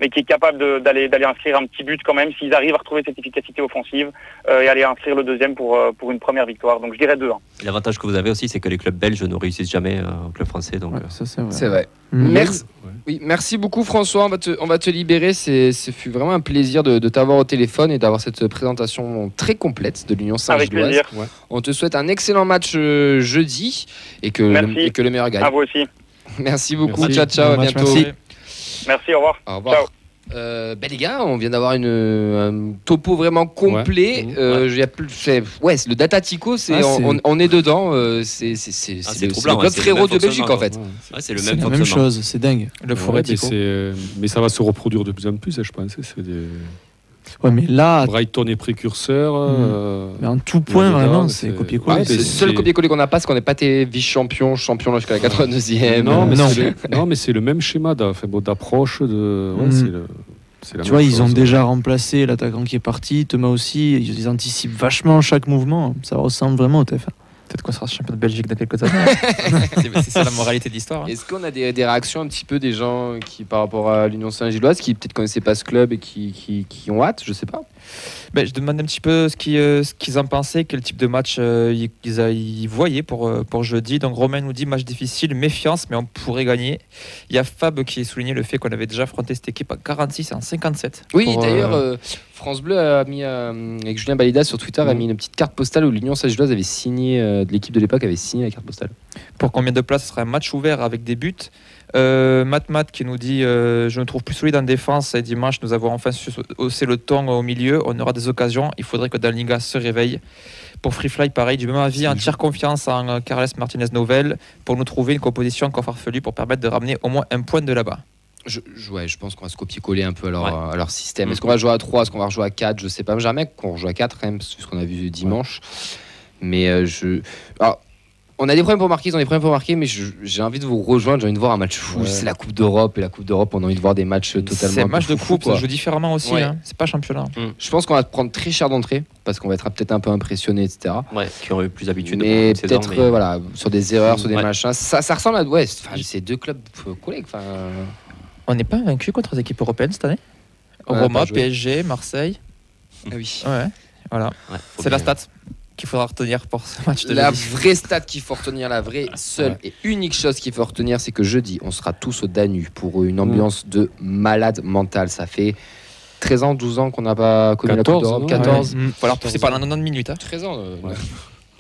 mais qui est capable d'aller inscrire un petit but quand même s'ils arrivent à retrouver cette efficacité offensive et aller inscrire le deuxième pour une première victoire. Donc je dirais 2-1. L'avantage que vous avez aussi, c'est que les clubs belges ne réussissent jamais au club français. Donc, ça c'est vrai. C'est vrai. Merci. Oui, merci beaucoup François, on va te libérer. Ce fut vraiment un plaisir de t'avoir au téléphone et d'avoir cette présentation très complète de l'Union Saint-Gilloise. Avec plaisir. On te souhaite un excellent match jeudi et que le meilleur gagne. À vous aussi. Merci beaucoup, merci. Ciao, à bientôt. Merci, au revoir. Au revoir. Ciao. Les gars, on vient d'avoir un topo vraiment complet. Y a plus, c'est le Data Tico, on est dedans. C'est le club frérot de Belgique en fait. C'est la même chose, c'est dingue. Le forêt Tico. Mais ça va se reproduire de plus en plus, je pense. Ouais, mais là, Brighton est précurseur. Mais en tout point, vraiment, c'est copier-coller. C'est le seul copier-coller qu'on n'a pas, c'est qu'on n'est pas été vice-champion jusqu'à la 82e. Non, mais c'est le même schéma d'approche. Tu vois, ils ont déjà remplacé l'attaquant qui est parti, Thomas aussi. Ils anticipent vachement chaque mouvement. Ça ressemble vraiment au TF1. Peut-être qu'on sera champion de Belgique dans quelques années. c'est ça la moralité de l'histoire. Est-ce qu'on a des réactions un petit peu des gens qui, par rapport à l'Union Saint-Gilloise, qui peut-être connaissaient pas ce club et qui ont hâte, je sais pas. Je demandais un petit peu ce qu'ils en pensaient, quel type de match ils voyaient pour jeudi. Donc Romain nous dit match difficile, méfiance, mais on pourrait gagner. Il y a Fab qui a souligné le fait qu'on avait déjà affronté cette équipe à 46 et en 57. Oui, d'ailleurs, France Bleu a mis, avec Julien Balida sur Twitter, a mis une petite carte postale où l'Union Saint-Gilloise avait signé, de l'équipe de l'époque avait signé la carte postale. Pour combien de places? Ce sera un match ouvert avec des buts. Matt qui nous dit je me trouve plus solide en défense et dimanche nous avons enfin haussé le ton au milieu, on aura des occasions, il faudrait que Dalinga se réveille. Pour Free Fly pareil, du même avis, entière confiance en Carles Martinez Novel pour nous trouver une composition encore farfelue pour permettre de ramener au moins un point de là-bas. Je pense qu'on va se copier-coller un peu à leur système. Est-ce qu'on va jouer à 3, est-ce qu'on va rejouer à 4? Je sais pas, jamais qu'on rejoue à 4 quand même, c'est ce qu'on a vu dimanche. Mais alors, on a des problèmes pour marquer, ils ont des problèmes pour marquer, mais j'ai envie de vous rejoindre, j'ai envie de voir un match fou. C'est la Coupe d'Europe, et la Coupe d'Europe, on a envie de voir des matchs totalement. C'est un match de coupe, ça joue différemment aussi, hein. C'est pas championnat. Je pense qu'on va prendre très cher d'entrée, parce qu'on va être peut-être un peu impressionné, etc. Qui ont eu plus d'habitude. Mais peut-être, voilà, sur des erreurs, sur des machins. Ça ressemble à. C'est deux clubs collègues. On n'est pas vaincu contre les équipes européennes cette année? Roma, PSG, Marseille. Ah oui. Ouais, voilà. C'est la stat qu'il faudra retenir pour ce match de la jeudi. vraie stat qu'il faut retenir, la vraie seule et unique chose qu'il faut retenir, c'est que jeudi, on sera tous au Danube pour une ambiance de malade mental. Ça fait 13 ans, 12 ans qu'on n'a pas connu la Coupe d'Europe. 14. Voilà, c'est pas dans 90 minutes. 13 ans.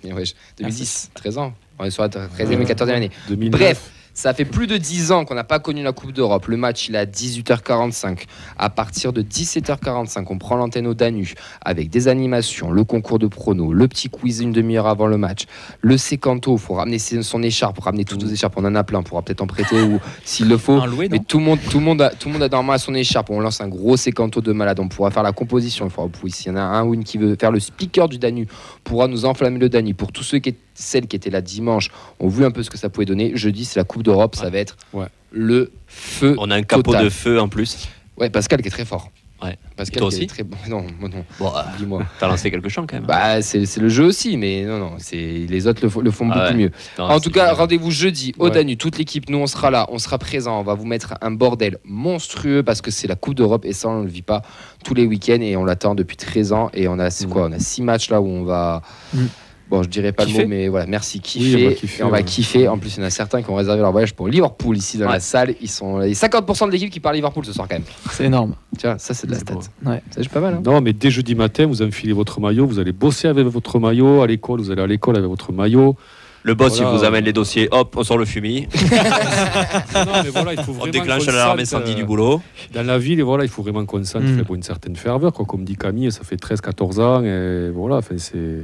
2010, 13 ans. On est sur la 13e et 14e année. 2009. Bref. Ça fait plus de 10 ans qu'on n'a pas connu la Coupe d'Europe. Le match, il est à 18h45. À partir de 17h45, on prend l'antenne au Danube avec des animations, le concours de pronos, le petit quiz une demi-heure avant le match, le sécanto, il faut ramener son écharpe, pour ramener toutes nos écharpes. On en a plein, on pourra peut-être en prêter ou s'il le faut. Mais tout le monde a normalement son écharpe. On lance un gros sécanto de malade. On pourra faire la composition. S'il y en a un ou une qui veut faire le speaker du Danube, pourra nous enflammer le Danube. Pour tous celles qui étaient là dimanche ont vu un peu ce que ça pouvait donner. Jeudi, c'est la Coupe d'Europe, ça va être le feu. On a un capot de feu en plus. Ouais, Pascal qui est très fort. Ouais. Pascal toi qui aussi est très bon. Non, moi non. Bon, dis-moi. T'as lancé quelques chants quand même. C'est le jeu aussi, mais non, les autres le font beaucoup mieux. Non, en tout cas, rendez-vous jeudi au Danube. Toute l'équipe, nous on sera là, on sera présent. On va vous mettre un bordel monstrueux parce que c'est la Coupe d'Europe et ça on ne le vit pas tous les week-ends et on l'attend depuis 13 ans et on a 6 matchs là où on va. Bon, je dirais pas le mot, mais voilà, merci, kiffer. Et on va kiffer. En plus, il y en a certains qui ont réservé leur voyage pour Liverpool ici dans la salle. Il y a 50% de l'équipe qui parle Liverpool ce soir quand même. C'est énorme. Tu vois, ça c'est de la stat. Ouais. Ça c'est pas mal. Hein. Non, mais dès jeudi matin, vous enfilez votre maillot, vous allez bosser avec votre maillot à l'école, vous allez à l'école avec votre maillot. Le boss, il vous amène les dossiers, hop, on sort le fumier. Non, mais voilà, il faut vraiment on déclenche l'alarme incendie du boulot. Dans la ville, et voilà, il faut vraiment qu'on sente pour une certaine ferveur. Comme dit Camille, ça fait 13-14 ans, et voilà, c'est.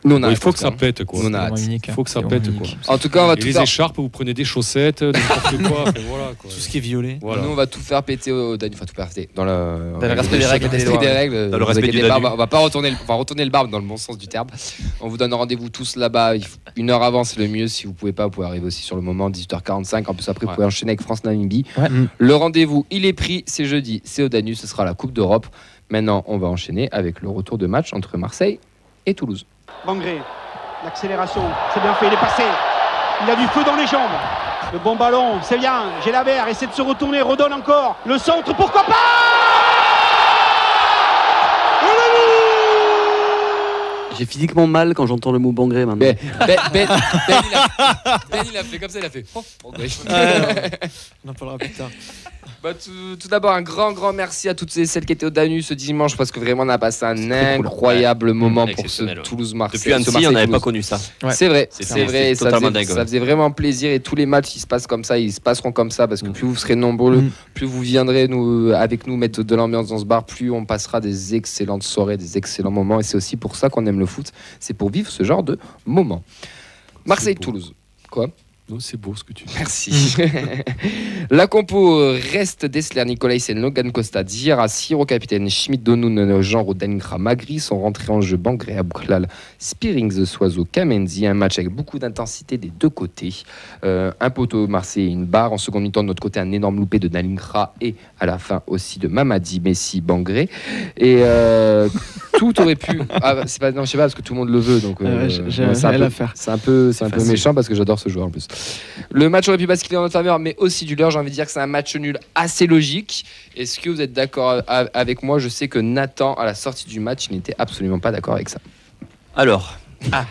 Il faut que ça pète, quoi. Il faut que ça pète, quoi. En tout cas, on va tout les faire. Écharpes, vous prenez des chaussettes, n'importe quoi. Voilà, quoi. Tout ce qui est violet. Voilà. Nous, on va tout faire péter au Danube. Enfin, tout faire péter. Dans le respect des règles. Dans le respect du Danube. On va pas retourner le barbe dans le bon sens du terme. On vous donne rendez-vous tous là-bas. Une heure avant, c'est le mieux. Si vous pouvez pas, vous pouvez arriver aussi sur le moment, 18h45. En plus, après, vous pouvez enchaîner avec France-Namibie. Le rendez-vous, il est pris. C'est jeudi. C'est au Danube. Ce sera la Coupe d'Europe. Maintenant, on va enchaîner avec le retour de match entre Marseille et Toulouse. Bangré. L'accélération, c'est bien fait, il est passé. Il a du feu dans les jambes. Le bon ballon, c'est bien. Gélabert essaie de se retourner, redonne encore. Le centre, pourquoi pas? J'ai physiquement mal quand j'entends le mot Bangré maintenant. Ben, il a fait comme ça, il a fait. On en parlera plus tard. Tout d'abord, un grand merci à toutes celles qui étaient au Danus ce dimanche parce que vraiment on a passé un incroyable moment pour ce Toulouse-Marseille. Depuis Annecy, on n'avait pas connu ça. Ouais. C'est vrai, ça faisait vraiment plaisir et tous les matchs ils se passent comme ça, ils se passeront comme ça parce que plus vous serez nombreux, plus vous viendrez avec nous mettre de l'ambiance dans ce bar, plus on passera des excellentes soirées, des excellents moments et c'est aussi pour ça qu'on aime le foot, c'est pour vivre ce genre de moments. Marseille-Toulouse, quoi ? Non, c'est beau ce que tu dis. Merci. La compo reste Dessler, Nicolaisen, Logan Costa, Diarra, Siro, capitaine, Schmidt, Donoun, Jean, Rodankra, Magri sont rentrés en jeu Bangré, Abouklal, Spearings, Soiseau, Kamenzi. Un match avec beaucoup d'intensité des deux côtés. Un poteau Marseille et une barre. En seconde mi-temps, de notre côté, un énorme loupé de Nalinkra et à la fin aussi de Mamadi, Messi, Bangré. Et tout aurait pu. Je sais pas parce que tout le monde le veut. Donc, c'est un peu méchant parce que j'adore ce joueur en plus. Le match aurait pu basculer en notre faveur, mais aussi du leur. J'ai envie de dire que c'est un match nul assez logique. Est-ce que vous êtes d'accord avec moi ? Je sais que Nathan, à la sortie du match, il n'était absolument pas d'accord avec ça. Alors,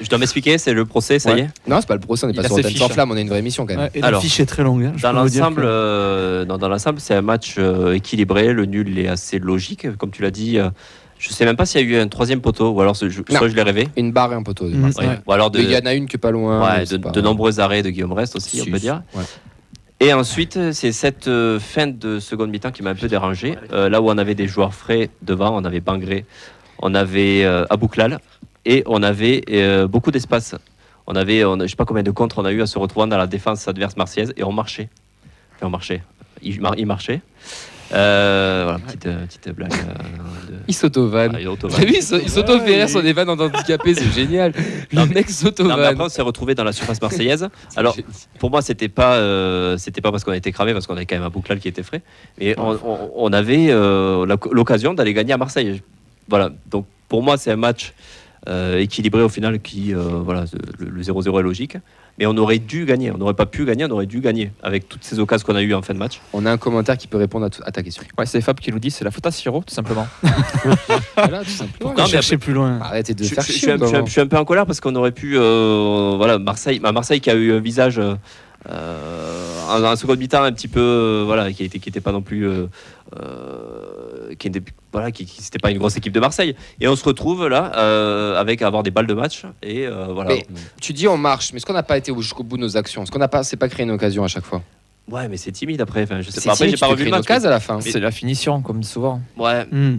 je dois m'expliquer, c'est le procès, ça y est ? Non, c'est pas le procès, on n'est pas sur Antenne sans flamme, on a une vraie émission quand même. Et la fiche est très longue. Dans l'ensemble, c'est un match équilibré. Le nul est assez logique, comme tu l'as dit. Je sais même pas s'il y a eu un troisième poteau ou alors soit je l'ai rêvé. Une barre et un poteau. Ou alors il y en a une qui est pas loin. De nombreux arrêts de Guillaume Rest aussi, on peut dire. Ouais. Et ensuite, c'est cette fin de seconde mi-temps qui m'a un peu dérangé. Là où on avait des joueurs frais devant, on avait Bangré, on avait Abouklal et on avait beaucoup d'espace. Je sais pas combien de contres on a eu à se retrouver dans la défense adverse marseillaise et on marchait. Il marchait. Voilà, petite blague. Il s'auto-vanne. T'as vu, il s'auto-fait sur des vannes en handicapé, c'est génial. Le mec s'auto-vanne. Après, on s'est retrouvé dans la surface marseillaise. Alors, pour moi, c'était pas parce qu'on était cramé, parce qu'on avait quand même un Bouklal qui était frais. Mais on avait l'occasion d'aller gagner à Marseille. Voilà. Donc, pour moi, c'est un match équilibré au final qui, le 0-0 est logique. Mais on aurait dû gagner, on n'aurait pas pu gagner, on aurait dû gagner avec toutes ces occasions qu'on a eues en fin de match. On a un commentaire qui peut répondre à ta question. Ouais, c'est Fab qui nous dit c'est la faute à Siro, tout simplement. Voilà, tout simplement. Pourquoi chercher plus loin ? Arrêtez de faire chier. Je suis un peu en colère parce qu'on aurait pu, Marseille qui a eu un visage en seconde mi-temps un petit peu, qui était pas non plus, c'était pas une grosse équipe de Marseille. Et on se retrouve là avec à avoir des balles de match et voilà. Mais, tu dis on marche, mais est-ce qu'on n'a pas été jusqu'au bout de nos actions ? Est-ce qu'on n'a pas, c'est pas créé une occasion à chaque fois ? Ouais, mais c'est timide après. Enfin, je sais c'est pas. Après, j'ai pas revu le match. Occasion à la fin. C'est la finition, comme souvent. Ouais. Mais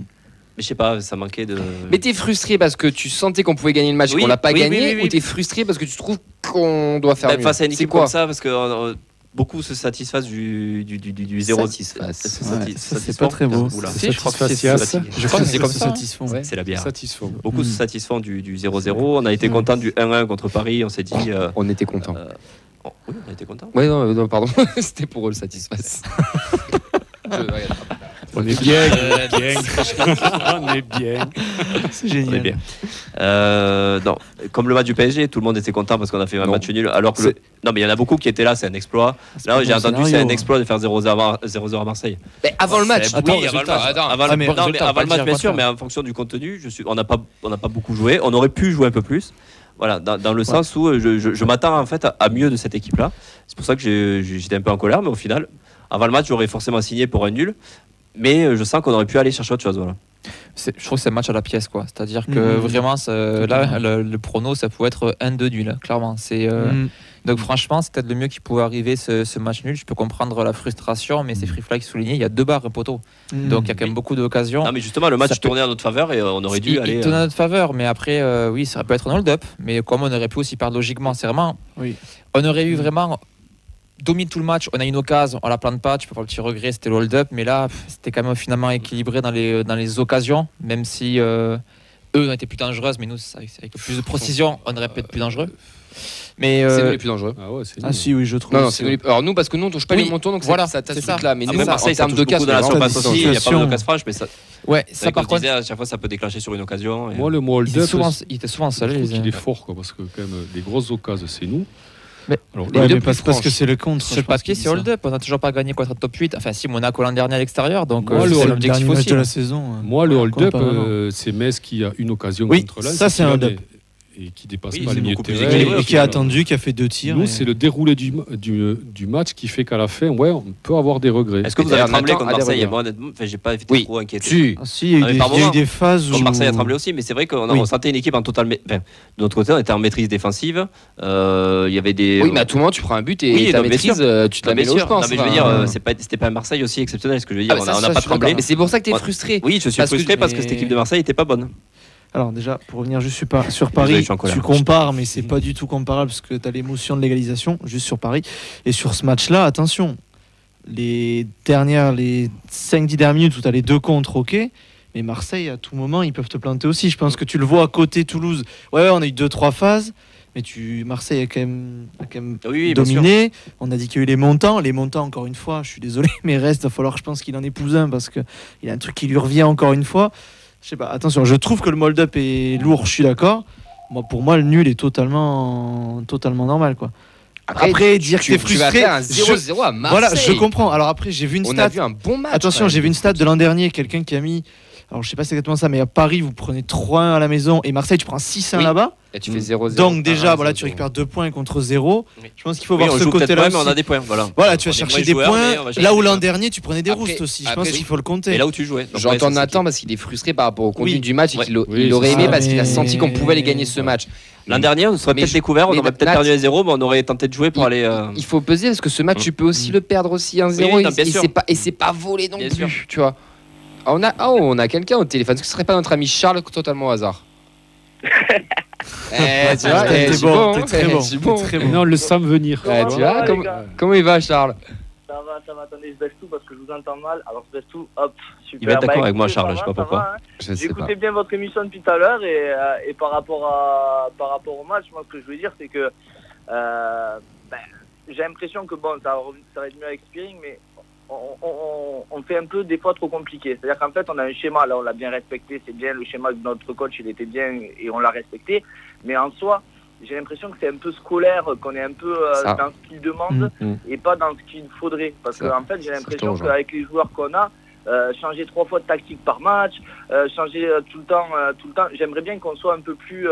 je sais pas, ça manquait de. Mais t'es frustré parce que tu sentais qu'on pouvait gagner le match et qu'on l'a pas gagné, ou t'es frustré parce que tu trouves qu'on doit faire mieux ? Face à une équipe comme ça, parce que beaucoup se satisfassent du 0. Ça, c'est pas très beau. Je crois que c'est comme ça. C'est la bière. Beaucoup se satisfont du 0-0. On a été content du 1-1 contre Paris. On s'est dit. On était content. Oui, on a été content. Ouais, non, pardon. C'était pour eux le satisfasse. On est bien. On est bien. C'est génial. Non, comme le match du PSG, tout le monde était content parce qu'on a fait un match nul. Alors que non, mais il y en a beaucoup qui étaient là, c'est un exploit. Là, j'ai entendu c'est un exploit de faire 0-0 à Marseille. Mais avant le match. Avant le match, bien sûr, mais en fonction du contenu, on n'a pas beaucoup joué. On aurait pu jouer un peu plus. Voilà, dans le sens où je m'attends en fait à mieux de cette équipe-là. C'est pour ça que j'étais un peu en colère, mais au final, avant le match, j'aurais forcément signé pour un nul. Mais je sens qu'on aurait pu aller chercher autre chose. Voilà. Je trouve que c'est un match à la pièce, quoi. C'est-à-dire que vraiment, là, le prono, ça peut être 1-2 nul, clairement. Donc franchement, c'est peut-être le mieux qui pouvait arriver ce match nul. Je peux comprendre la frustration, mais c'est Free Fly qui soulignait, il y a 2 barres poteau. Donc il y a quand même beaucoup d'occasions. Non, mais justement, le match tournait en notre faveur et on aurait dû aller. Il tournait en notre faveur, mais après, oui, ça peut être un hold-up. Mais comme on aurait pu aussi perdre logiquement, c'est vraiment. Oui. On aurait eu vraiment. Domine tout le match, on a une occasion, on la plante pas, tu peux avoir le petit regret, c'était le hold-up, mais là c'était quand même finalement équilibré dans les occasions, même si eux ont été plus dangereuses, mais nous avec plus de précision on aurait pu être plus dangereux. Mais c'est nous les plus dangereux. Si oui je trouve. Non, c'est nous alors nous parce que nous on touche pas les montants, donc voilà, ça truc là, mais nous Marseille, en termes de casse dans la surface aussi, il y a pas d'occasion franche, mais ça. Ouais, ça par contre à chaque fois ça peut déclencher sur une occasion. Moi le mot hold-up, il était souvent seul. Il est fort quoi, parce que quand même des grosses occasions c'est nous. Mais parce que c'est le contre. Sur le papier, c'est hold-up. On n'a toujours pas gagné contre un top 8. Enfin, si Monaco l'an dernier à l'extérieur. Donc, c'est l'objectif aussi de la saison. Moi, le hold-up, c'est Metz qui a une occasion contre Lens. Ça, c'est un hold-up. et qui dépasse Oui, pas c'est les milieux de beaucoup plus terrain. équilibré, Et qui a attendu, qui a fait 2 tirs. Nous, et- c'est le déroulé du match qui fait qu'à la fin, on peut avoir des regrets. Est-ce que vous Et avez en même tremblé temps, contre à des Marseille? regards. Moi, honnêtement, j'ai pas été Oui. trop inquiété. Si. Ah, si, il y a eu par il y a eu moment, des phases où. Comme Marseille a tremblé aussi, mais c'est vrai qu'on Oui. on sentait une équipe en totale. Enfin, de notre côté, on était en maîtrise défensive. Il y avait des. Oui, mais à tout moment, tu prends un but et Oui, ta non, bien maîtrise, sûr. tu te la Non, mets bien là où je sûr. pense. Non, mais je veux Enfin, dire, c'était pas un Marseille aussi exceptionnel. Ce que je veux dire, ah, mais on ça, n'a je pas suis d'accord. tremblé. Mais c'est pour ça que t'es Ouais. frustré. Oui, je suis Parce que- frustré parce que mais- cette équipe de Marseille était pas bonne. Alors déjà, pour revenir juste sur Désolé, Paris, je suis en colère. tu compares, mais c'est pas du tout comparable parce que tu as l'émotion de l'égalisation, juste sur Paris. Et sur ce match-là, attention, les 5-10 dernières minutes où tu as les 2 contre, ok, mais Marseille, à tout moment, ils peuvent te planter aussi. Je pense que tu le vois à côté Toulouse. Ouais, on a eu 2-3 phases, mais Marseille a quand même Oui, bien sûr. dominé. On a dit qu'il y a eu les montants. Les montants, encore une fois, je suis désolé, mais reste, il va falloir, je pense, qu'il en épouse un parce qu'il y a un truc qui lui revient encore une fois. Je sais pas, attention, je trouve que le mold-up est lourd, je suis d'accord. Pour moi, le nul est totalement normal, quoi. Après dire que t'es tu vas frustré, faire un 0-0 à Marseille. voilà, je comprends. Alors après, j'ai vu une On stat. a vu un bon match. Attention, quand j'ai même. vu une stat de l'an dernier, quelqu'un qui a mis, alors je sais pas si c'est exactement ça, mais à Paris, vous prenez 3-1 à la maison et Marseille, tu prends 6-1 Oui. là-bas. Et tu fais 0-0. Donc déjà, Ah, voilà, 0-0. tu récupères 2 points contre 0. Oui. Je pense qu'il faut Oui, voir on ce joue peut-être côté-là pas, mais on aussi. a des points. Voilà, Voilà, tu vas On est chercher moins des joueurs, mais points. on va chercher Là où des l'an points. dernier, tu prenais des Après- roustes aussi. Je après, pense qu'il faut le compter. Et là où tu jouais. Donc, J'entends ouais, ça, Nathan parce qu'il est frustré par rapport au contenu Oui. du match et Ouais. qu'il Oui, il aurait c'est aimé ça. parce qu'il a Mais- senti qu'on pouvait les gagner ce match. L'an dernier, on serait Mais peut-être je- découvert, on mais aurait peut-être Nat- perdu 1-0, mais on aurait tenté de jouer pour aller. Il faut peser parce que ce match, tu peux aussi le perdre aussi 1-0 Oui, non, bien et sûr. c'est pas volé non Bien plus, sûr. tu vois. Ah, on a quelqu'un au téléphone. Est-ce que ce serait pas notre ami Charles totalement au hasard? Tu vois, T'es je suis bon, hein, t'es très je bon. suis t'es bon. très Et bon. non, on le sent venir. Ouais, tu vois, comment il va Charles? Ça va, attendez, je baisse tout parce que je vous entends mal. Alors je baisse tout, hop, super. Il va être d'accord Bah, avec moi, écoutez, Charles, ça je sais va, pas ça pourquoi. va, hein. Je sais pas. J'écoutais bien votre émission depuis tout à l'heure et par rapport au match, moi ce que je veux dire c'est que j'ai l'impression que bon, ça va être mieux avec Spearing, mais on fait un peu des fois trop compliqué. C'est-à-dire qu'en fait on a un schéma, là on l'a bien respecté, c'est bien, le schéma de notre coach il était bien et on l'a respecté, mais en soi j'ai l'impression que c'est un peu scolaire, qu'on est un peu dans ce qu'il demande et pas dans ce qu'il faudrait. Parce Ça. qu'en fait, j'ai Ça, l'impression je te rejoins. qu'avec les joueurs qu'on a, changer 3 fois de tactique par match, changer tout le temps, j'aimerais bien qu'on soit un peu plus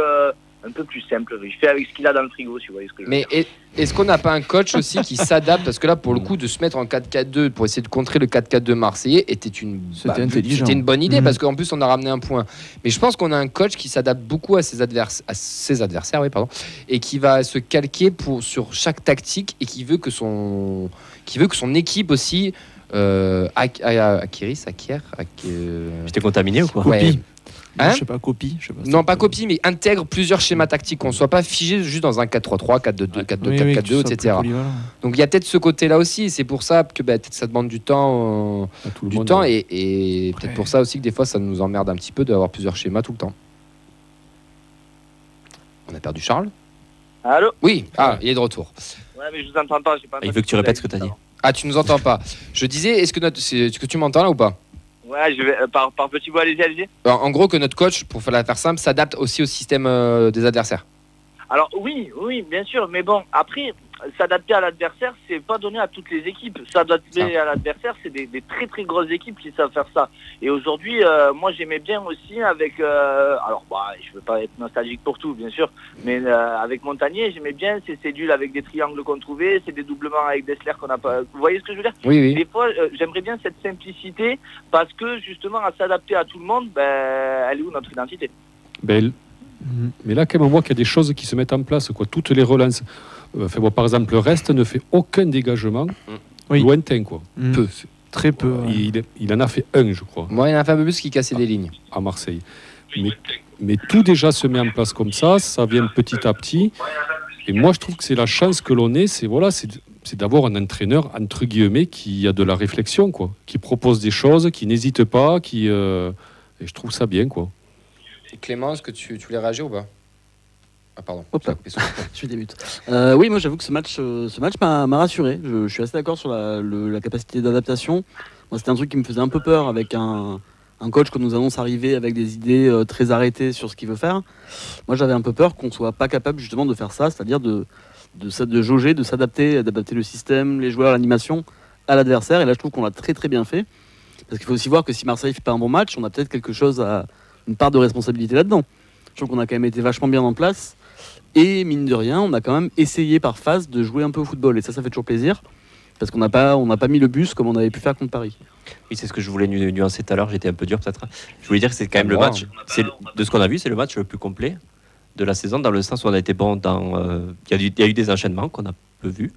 simple. Je fais avec ce qu'il a dans le frigo, si vous voyez ce que je veux Mais dire. est-ce qu'on n'a pas un coach aussi qui s'adapte? Parce que là, pour le coup, de se mettre en 4-4-2 pour essayer de contrer le 4-4-2 marseillais était C'était intelligent. C'était une bonne idée Mhm. parce qu'en plus, on a ramené un point. Mais je pense qu'on a un coach qui s'adapte beaucoup à ses adversaires, oui, pardon, et qui va se calquer sur chaque tactique et qui veut que son équipe aussi acquiert. J'étais contaminé ou quoi? Ouais. Hein? Je sais pas, copie. Je sais pas, Non, pas copie, mais intègre plusieurs schémas tactiques, qu'on ne soit pas figé juste dans un 4-3-3, 4-2-2, 4-2, 4-4-2, etc. Donc il y a peut-être ce côté-là aussi, et c'est pour ça que peut-être ça demande du temps, À tout le monde, ouais. et peut-être pour ça aussi que des fois ça nous emmerde un petit peu d'avoir plusieurs schémas tout le temps. On a perdu Charles? Allô? Oui, il est de retour. Ouais, mais je vous entends pas. J'ai pas Il veut que tu répètes ce que tu as dit. Ah, tu nous entends pas. Je disais, est-ce que tu m'entends là ou pas? Ouais, je vais par petit bout, allez-y. En gros, que notre coach, pour faire la faire simple, s'adapte aussi au système des adversaires. Alors oui, bien sûr, mais bon, après, s'adapter à l'adversaire, c'est pas donné à toutes les équipes. S'adapter à l'adversaire, c'est des très très grosses équipes qui savent faire ça. Et aujourd'hui, moi j'aimais bien aussi avec, alors je veux pas être nostalgique pour tout, bien sûr, mais avec Montagnier, j'aimais bien ces cédules avec des triangles qu'on trouvait, ces dédoublements avec Dessler qu'on n'a pas. Vous voyez ce que je veux dire? Oui. Des fois, j'aimerais bien cette simplicité parce que justement, à s'adapter à tout le monde, elle est où notre identité? Mais là, quand même, on voit qu'il y a des choses qui se mettent en place, quoi. Toutes les relances. Par exemple, le reste ne fait aucun dégagement lointain, quoi. Peu. Très peu. Il en a fait un, je crois. Moi, il y en a fait un peu plus qui cassait des lignes. À Marseille. Mais tout déjà se met en place comme ça vient petit à petit. Et moi, je trouve que c'est la chance que l'on ait, c'est d'avoir un entraîneur, entre guillemets, qui a de la réflexion, quoi. Qui propose des choses, qui n'hésite pas, et je trouve ça bien, quoi. Et Clément, est-ce que tu voulais réagir ou pas? Ah pardon. Hop là. Je débute. Oui, moi j'avoue que ce match m'a rassuré. Je suis assez d'accord sur la capacité d'adaptation. Moi, c'était un truc qui me faisait un peu peur avec un coach qu'on nous annonce arriver avec des idées très arrêtées sur ce qu'il veut faire. Moi, j'avais un peu peur qu'on soit pas capable justement de faire ça, c'est-à-dire de jauger, d'adapter le système, les joueurs, l'animation à l'adversaire. Et là, je trouve qu'on l'a très très bien fait. Parce qu'il faut aussi voir que si Marseille fait pas un bon match, on a peut-être une part de responsabilité là-dedans. Je trouve qu'on a quand même été vachement bien en place. Et mine de rien, on a quand même essayé par phase de jouer un peu au football. Et ça fait toujours plaisir. Parce qu'on n'a pas mis le bus comme on avait pu faire contre Paris. Oui, c'est ce que je voulais nuancer tout à l'heure. J'étais un peu dur peut-être. Je voulais dire que c'est quand même le match. De ce qu'on a vu, c'est le match le plus complet de la saison, dans le sens où on a été bon il y a eu des enchaînements qu'on a peu vus.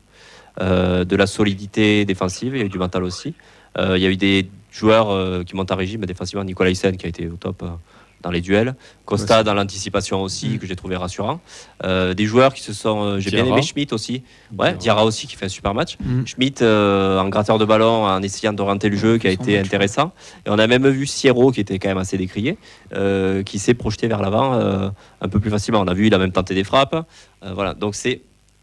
De la solidité défensive, il y a eu du mental aussi. Il y a eu des joueurs qui montent à régime défensivement. Nicolas Hyssen qui a été au top dans les duels. Costa dans l'anticipation aussi, que j'ai trouvé rassurant. Des joueurs qui se sont... j'ai bien aimé Schmitt aussi. Ouais, Diarra aussi qui fait un super match. Schmitt en gratteur de ballon, en essayant d'orienter le jeu, qui a été intéressant. Et on a même vu Sierro, qui était quand même assez décrié, qui s'est projeté vers l'avant un peu plus facilement. On a vu, il a même tenté des frappes. Voilà, donc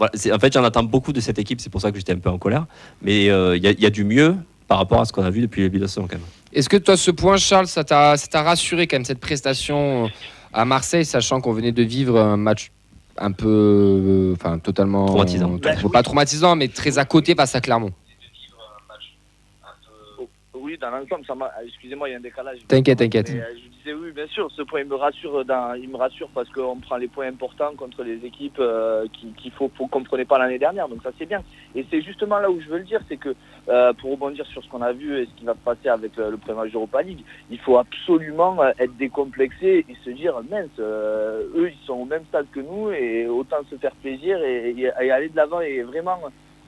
en fait, j'en attends beaucoup de cette équipe, c'est pour ça que j'étais un peu en colère. Mais il y a du mieux par rapport à ce qu'on a vu depuis le début de la saison quand même. Est-ce que toi, ce point, Charles, ça t'a rassuré quand même, cette prestation à Marseille, sachant qu'on venait de vivre un match un peu, totalement traumatisant. Pas traumatisant, mais très à côté face à Clermont. Oui, dans l'ensemble, excusez-moi, il y a un décalage. T'inquiète. Je disais oui, bien sûr, ce point il me rassure parce qu'on prend les points importants contre les équipes qu'on ne prenait pas l'année dernière, donc ça c'est bien. Et c'est justement là où je veux le dire, c'est que pour rebondir sur ce qu'on a vu et ce qui va se passer avec le premier match d'Europa League, il faut absolument être décomplexé et se dire, mince, eux ils sont au même stade que nous et autant se faire plaisir et aller de l'avant et vraiment...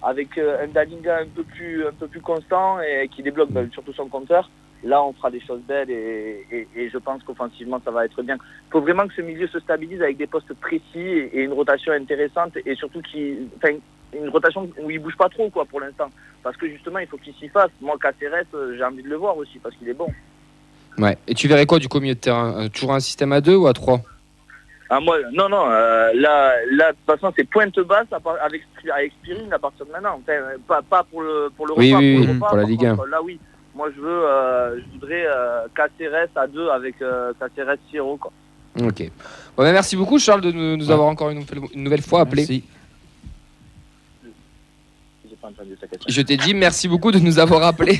avec un Dalinga un peu plus constant et qui débloque surtout son compteur, là on fera des choses belles et je pense qu'offensivement ça va être bien. Il faut vraiment que ce milieu se stabilise avec des postes précis et une rotation intéressante et surtout une rotation où il bouge pas trop pour l'instant, parce que justement il faut qu'il s'y fasse. Moi Caceres, j'ai envie de le voir aussi parce qu'il est bon. Ouais. Et tu verrais quoi du coup au milieu de terrain, toujours un système à 2 ou à 3? Non, là, de toute façon, c'est pointe basse avec Spiring à partir de maintenant. Enfin, pas pour le repas. Oui, pour la Ligue 1. Là, oui. Moi, je voudrais Caceres à 2 avec Caceres Sierro. Ok. Bon, merci beaucoup, Charles, de nous avoir encore une nouvelle fois appelé. Merci. Je t'ai dit merci beaucoup de nous avoir appelé.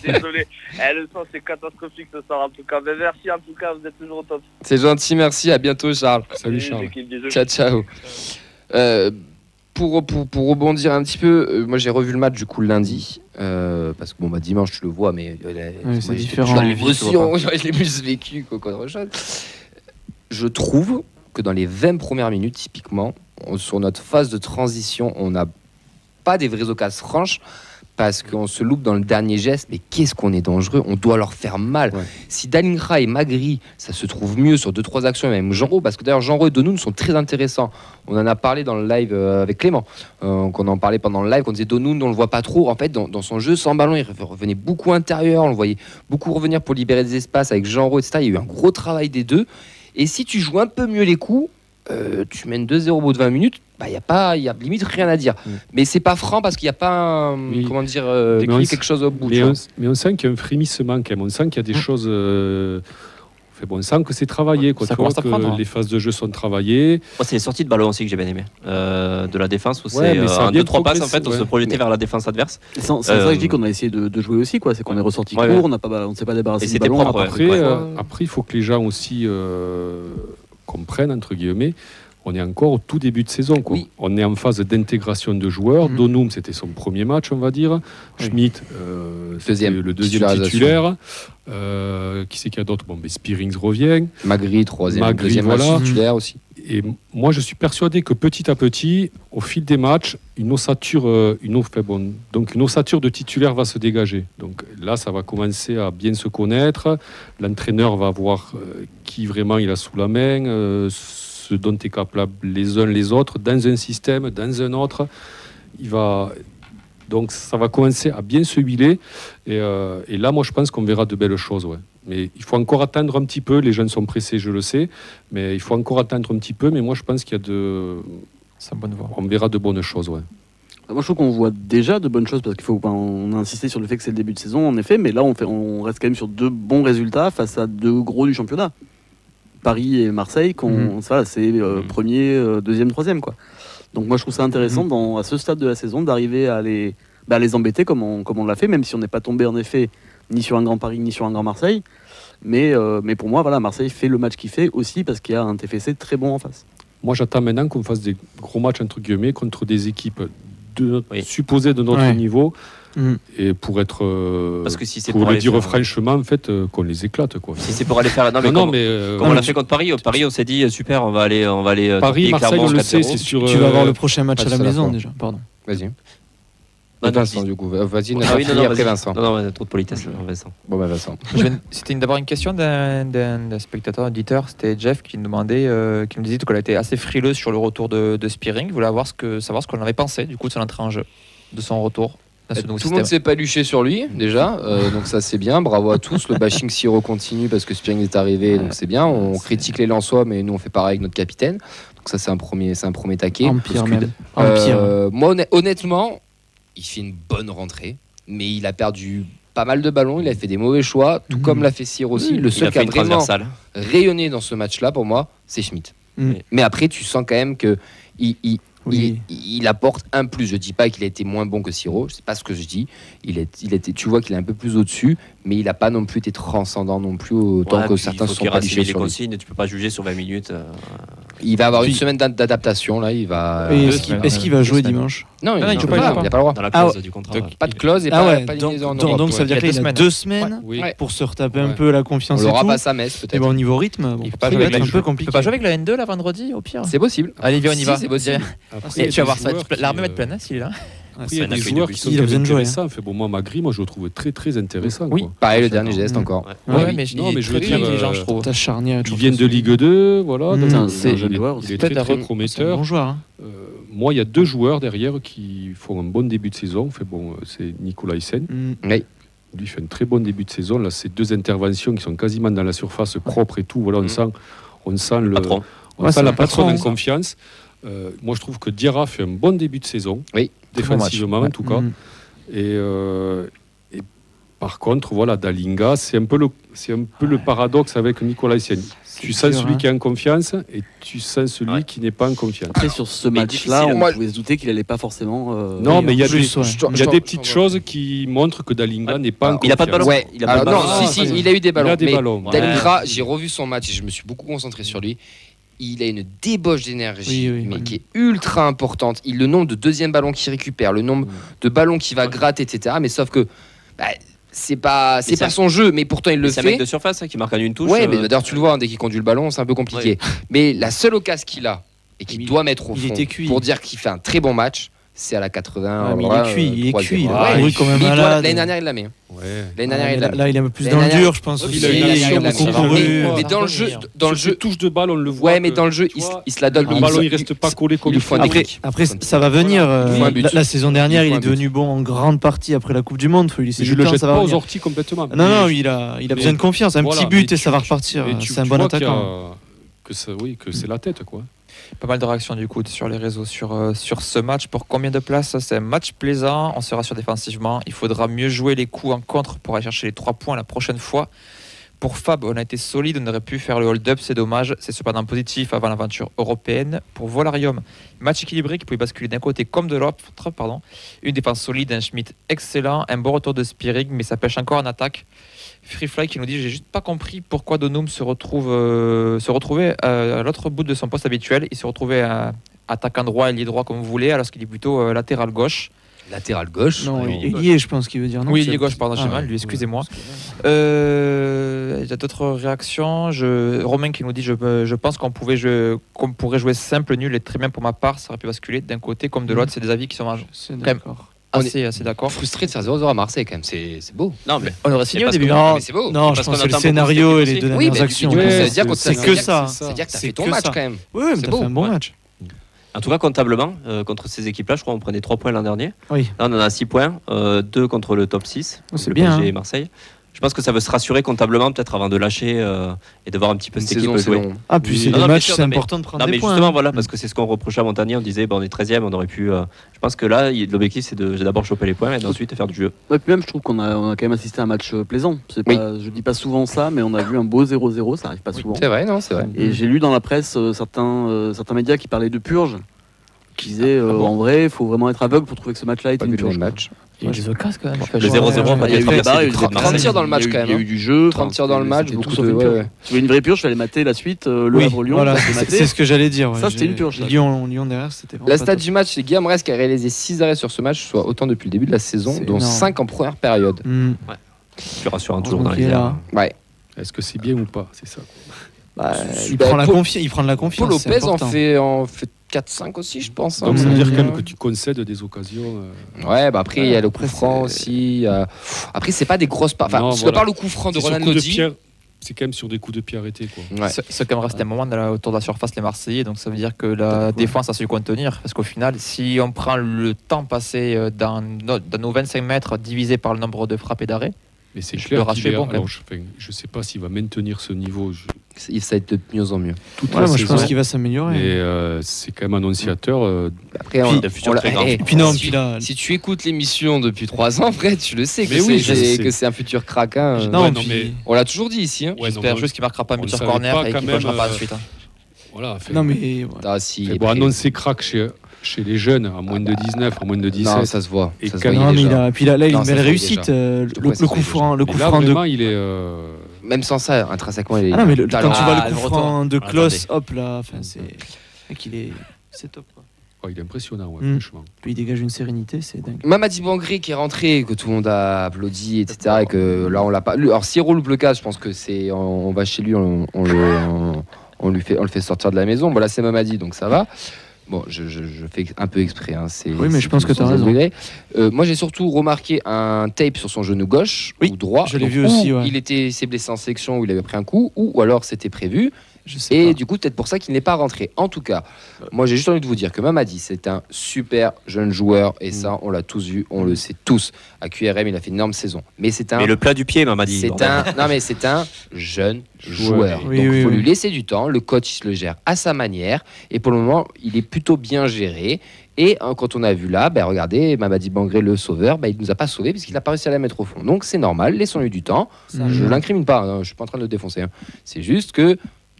Désolé. Le son c'est catastrophique ce soir en tout cas. Mais merci en tout cas, vous êtes toujours au top. C'est gentil, merci. À bientôt, Charles. Salut Charles. Ciao. Pour rebondir un petit peu, moi j'ai revu le match du coup le lundi. Parce que dimanche tu le vois, mais c'est différent. Je l'ai plus vécu qu'autre chose. Je trouve que dans les 20 premières minutes, typiquement, sur notre phase de transition, on n'a pas des vraies occasions franches parce qu'on se loupe dans le dernier geste, mais qu'est-ce qu'on est dangereux, on doit leur faire mal. Si Dalingra et Magri, ça se trouve mieux sur 2-3 actions, même Genro, parce que d'ailleurs Genro et Donoun sont très intéressants. On en a parlé dans le live avec Clément, qu'on en parlait pendant le live, qu'on disait Donoun, on le voit pas trop. En fait, dans son jeu sans ballon, il revenait beaucoup intérieur, on le voyait beaucoup revenir pour libérer des espaces avec Genro, etc. Il y a eu un gros travail des deux. Et si tu joues un peu mieux les coups, tu mènes 2-0 au bout de 20 minutes, il y a limite rien à dire. Mais c'est pas franc parce qu'il n'y a pas quelque chose au bout. Mais on sent qu'il y a un frémissement quand même. On sent qu'il y a des choses. On sent que c'est travaillé. Ça commence à prendre. Les phases de jeu sont travaillées. Moi, c'est les sorties de ballon aussi que j'ai bien aimé. De la défense où c'est en 2-3 passes en fait, on se projetait vers la défense adverse. C'est ça que je dis qu'on a essayé de jouer aussi. C'est qu'on est ressorti court, on ne s'est pas débarrassé du ballon. Après, il faut que les gens aussi comprennent, entre guillemets. On est encore au tout début de saison. Oui. On est en phase d'intégration de joueurs. Donoum, c'était son premier match, on va dire. Schmitt, c'était le deuxième titulaire. Qui c'est qu'il y a d'autres? Spearings revient. Magri, deuxième match titulaire aussi. Et moi, je suis persuadé que petit à petit, au fil des matchs, une ossature de titulaire va se dégager. Donc là, ça va commencer à bien se connaître. L'entraîneur va voir qui vraiment il a sous la main, ce dont est capable les uns les autres, dans un système, dans un autre. Donc ça va commencer à bien se huiler. Et là, moi, je pense qu'on verra de belles choses. Ouais. Mais il faut encore attendre un petit peu. Les jeunes sont pressés, je le sais. Mais il faut encore attendre un petit peu. Mais moi, je pense qu'il y a on verra de bonnes choses. Ouais. Moi, je trouve qu'on voit déjà de bonnes choses parce qu'on a insisté sur le fait que c'est le début de saison, en effet. Mais là, on reste quand même sur 2 bons résultats face à 2 gros du championnat. Paris et Marseille, c'est premier, deuxième, troisième. Donc moi je trouve ça intéressant à ce stade de la saison d'arriver à les embêter comme on l'a fait, même si on n'est pas tombé en effet ni sur un Grand Paris, ni sur un Grand Marseille. Mais pour moi, voilà, Marseille fait le match qu'il fait aussi parce qu'il y a un TFC très bon en face. Moi, j'attends maintenant qu'on fasse des gros matchs entre guillemets contre des équipes supposées de notre niveau. Et pour être parce que si c'est pour le dire franchement en fait qu'on les éclate quoi. Si c'est pour aller faire comme on l'a fait contre Paris on s'est dit super on va aller Paris Marseille on le sait c'est sûr tu vas avoir le prochain match à la maison déjà pardon vas-y Vincent du coup vas-y après Vincent non trop de politesse Vincent bon ben Vincent c'était d'abord une question d'un spectateur auditeur c'était Jeff qui nous demandait qui nous disait qu'elle était assez frileuse sur le retour de Spearing, voulait savoir ce qu'on avait pensé du coup de son entrée en jeu de son retour. Tout le monde s'est paluché sur lui déjà, donc ça c'est bien, bravo à tous. Le bashing Siro continue parce que Spearing est arrivé, donc c'est bien. On critique les Lensois, mais nous on fait pareil avec notre capitaine. Donc ça c'est un premier taquet. Empire même. Moi honnêtement, il fait une bonne rentrée, mais il a perdu pas mal de ballons, il a fait des mauvais choix, tout comme l'a fait Siro aussi. Le seul qui a vraiment rayonné dans ce match-là pour moi, c'est Schmitt. Mais après tu sens quand même que il apporte un plus. Je dis pas qu'il a été moins bon que Siro, c'est pas ce que je dis. Tu vois qu'il est un peu plus au-dessus, mais il a pas non plus été transcendant non plus autant que certains se sont palichés sur lui. Consignes, tu peux pas juger sur 20 minutes. Il va avoir une semaine d'adaptation là. Il va. Est-ce qu'il va jouer dimanche? Non, il n'a pas le droit. Dans la clause du contrat. Pas de clause et pas de liaison en Europe. Donc ça veut dire qu'il a 2 semaines pour se retaper un peu la confiance. On l'aura pas sa messe peut-être. Et bon, au niveau rythme, il peut pas jouer un peu compliqué. Il peut pas jouer avec la N2 là vendredi au pire. C'est possible. Allez viens on y va. C'est possible. Tu vas voir ça. L'armée va être pleine s'il est là. Il y a des joueurs qui sont intéressants. Moi, Magri, je le trouve très très intéressant. Oui, pareil, le dernier geste encore. Mais je veux dire, je trouve. Ta charnière. Ils viennent de Ligue 2, voilà. C'est un jeune joueur. Il est très prometteur. Bon joueur. Moi, il y a 2 joueurs derrière qui font un bon début de saison. C'est Nicolas Hyssen. Lui fait un très bon début de saison. Là, ces 2 interventions qui sont quasiment dans la surface propre et tout. Voilà, on sent la patronne en confiance. Moi, je trouve que Diarra fait un bon début de saison, défensivement en tout cas. Et par contre, voilà, Dalinga, c'est un peu le paradoxe avec Nicolas Hyssen. Tu sens celui qui est en confiance et tu sens celui qui n'est pas en confiance. Après, sur ce match-là, on pouvait se douter qu'il n'allait pas forcément. Non, mais il y a des petites choses qui montrent que Dalinga n'est pas en confiance. Il n'a pas de ballon. Ouais, il a pas de ballon. Il a eu des ballons. Dalinga, j'ai revu son match et je me suis beaucoup concentré sur lui. Il a une débauche d'énergie, mais qui est ultra importante. Le nombre de deuxième ballons qu'il récupère, le nombre de ballons qu'il va gratter, etc. Mais sauf que c'est pas son jeu, mais pourtant il le fait. C'est un mec de surface qui marque en une touche. Ouais, mais d'ailleurs tu le vois, dès qu'il conduit le ballon, c'est un peu compliqué. Mais la seule occasion qu'il a et qu'il doit mettre au fond pour dire qu'il fait un très bon match, c'est à la 80. Il est cuit. L'année dernière, il l'a mis. Là, il est un peu plus dans le dur, je pense. Mais dans le jeu, touche de balle, on le voit. Ouais, mais dans le jeu, il se la donne. Le ballon, il reste pas collé comme il faut. Après, ça va venir. La saison dernière, il est devenu bon en grande partie après la Coupe du Monde. Je le jette pas aux orties complètement. Non, il a besoin de confiance. Un petit but et ça va repartir. C'est un bon attaquant. Que c'est la tête, quoi. Pas mal de réactions du coup sur les réseaux sur ce match. Pour combien de places? C'est un match plaisant, on se rassure défensivement. Il faudra mieux jouer les coups en contre pour aller chercher les 3 points la prochaine fois. Pour Fab, on a été solide, on aurait pu faire le hold-up, c'est dommage. C'est cependant positif avant l'aventure européenne. Pour Volarium, match équilibré qui pouvait basculer d'un côté comme de l'autre. Une défense solide, un Schmitt excellent, un bon retour de Spearing, mais ça pêche encore en attaque. Freefly qui nous dit: j'ai juste pas compris pourquoi Donum se retrouvait à l'autre bout de son poste habituel. Il se retrouvait attaquant droit, ailier droit comme vous voulez, alors qu'il est plutôt latéral gauche. Latéral gauche? Non, ailier, je pense qu'il veut dire. Non, oui, ailier gauche, pardon, j'ai mal, lui, excusez-moi. Il y a d'autres réactions. Romain qui nous dit: je pense qu'on pourrait jouer simple, nul et très bien pour ma part. Ça aurait pu basculer d'un côté comme de l'autre. C'est des avis qui sont d'accord. Assez d'accord. Frustré de faire 0-0 à Marseille quand même, c'est beau. Non, mais on aurait signé au début. Non, mais c'est beau. Non, je pense que c'est le scénario et les 2 dernières actions. C'est que ça. C'est-à-dire que t'as fait ton match quand même. Oui, mais t'as fait un bon match. En tout cas, comptablement, contre ces équipes-là, je crois qu'on prenait 3 points l'an dernier. Oui. Là, on en a 6 points, 2 contre le top 6, c'est le bien, PSG et Marseille. Je pense que ça veut se rassurer comptablement, peut-être avant de lâcher et de voir un petit peu cette équipe jouer. Ah, puis c'est des matchs, c'est important de prendre des points. Justement, voilà, parce que c'est ce qu'on reprochait à Montagnier. On disait, on est 13e, on aurait pu. Je pense que là, l'objectif, c'est d'abord choper les points et ensuite faire du jeu. Ouais, puis même, je trouve qu'on a quand même assisté à un match plaisant. Je dis pas souvent ça, mais on a vu un beau 0-0, ça arrive pas souvent. C'est vrai, non, c'est vrai. Et j'ai lu dans la presse certains médias qui parlaient de purge, qui disaient en vrai, il faut vraiment être aveugle pour trouver que ce match-là était une purge. Il y a des occasions quand même. Le 0-0, Il y a eu des barres, il y a eu 30 tirs dans le match quand même. Il y a eu du jeu. 30 tirs dans le match, c'était beaucoup tout sauf de. une purge. Si tu veux une vraie purge, je vais aller mater la suite. Le Havre-Lyon, voilà, ça, c'est c'est ce que j'allais dire. Ça, c'était une purge. Lyon derrière, c'était vraiment La pas stat top. du match, c'est Guillaume Rest qui a réalisé 6 arrêts sur ce match, soit autant depuis le début de la saison, C'est dont énorme. 5 en première période. Tu rassurant toujours dans Donc, les il est airs. là. Ouais. Est-ce que c'est bien ou pas? C'est ça. Bah, il Bah, prend la Paul- confiance. Il prend de la confiance. Paul c'est Lopez important. en fait 4-5 aussi, je pense. Donc hein. ça veut dire quand même Ouais. que tu concèdes des occasions. Ouais, bah après, il y a le coup après, franc aussi. Après, c'est pas des grosses. Enfin, Non, si voilà. on parle le coup franc de C'est sur Ronald coup de Lodi. pied, c'est quand même sur des coups de pied arrêtés, quoi. Ouais. C'est quand même resté un moment autour de la surface les Marseillais, donc ça veut dire que la défense a su contenir. Parce qu'au final, si on prend le temps passé dans nos 25 mètres divisé par le nombre de frappes et d'arrêts, Mais c'est Le clair ratio qu'il est est. bon, quand Alors, même. je sais pas s'il va maintenir ce niveau Ça va être de mieux en mieux. toute Ouais, la moi je saison. pense qu'il va s'améliorer. Mais c'est quand même annonciateur. Après, Puis, on, le futur on l'a- très grand. eh, Et puis non, si, puis là. si tu écoutes l'émission depuis 3 ans, Fred, tu le sais que Mais oui, je sais. c'est un futur crack. hein. Non, Ouais, puis- mais On l'a toujours dit ici. Hein. ouais, non, j'espère mais juste qu'il marquera pas un on but ne sur savait corner pas et quand qu'il ne même, bougera pas ensuite. voilà. Non, mais. voilà. Ah, si, Fait et bon, puis- annoncer crack chez les jeunes à moins de 19, à moins de 17. Non, ça se voit. Et Ça se quand- voit, Non, il est mais déjà- puis là, il a Non, une ça belle se voit réussite. déjà. Le te promets, ça se coup voit franc, le Et coup là, franc de. vraiment, il est. Même sans ça, intrinsèquement, il est. Ah non, mais quand talent. tu vois Ah, le le coup retour. franc de Attendez. Klos, hop là, enfin c'est. Mec, c'est top. Quoi. Oh, il est impressionnant, ouais, Mm. franchement. Puis il dégage une sérénité, c'est dingue. Mamadi Bangré qui est rentré, que tout le monde a applaudi, etc. Et que là, on l'a pas. Alors, s'il roule le cas, je pense que c'est. On va chez lui, on le fait sortir de la maison. Bon, là, c'est Mamadi, donc ça va. Bon, je fais un peu exprès. Hein, Oui, mais je pense que tu as raison. Moi, j'ai surtout remarqué un tape sur son genou gauche ou droit. je l'ai Donc, vu ou aussi, ouais. Il s'est blessé en sélection, où il avait pris un coup, ou alors c'était prévu. Je sais Et pas. du coup, peut-être pour ça qu'il n'est pas rentré. En tout cas, moi, j'ai juste envie de vous dire que Mamadi, c'est un super jeune joueur. Et ça, on l'a tous vu, on le sait tous. À QRM, il a fait une énorme saison. Mais c'est un. Mais le plat du pied, Mamadi. C'est un, non mais c'est un jeune joueur. Oui, Donc il oui, faut oui. lui laisser du temps. Le coach il le gère à sa manière et pour le moment il est plutôt bien géré. Et quand on a vu là, regardez, Mamadi Bangré le sauveur, il nous a pas sauvé parce qu'il n'a pas réussi à la mettre au fond. Donc c'est normal, laissons-lui du temps. Je l'incrimine pas, hein, je suis pas en train de le défoncer. hein. C'est juste que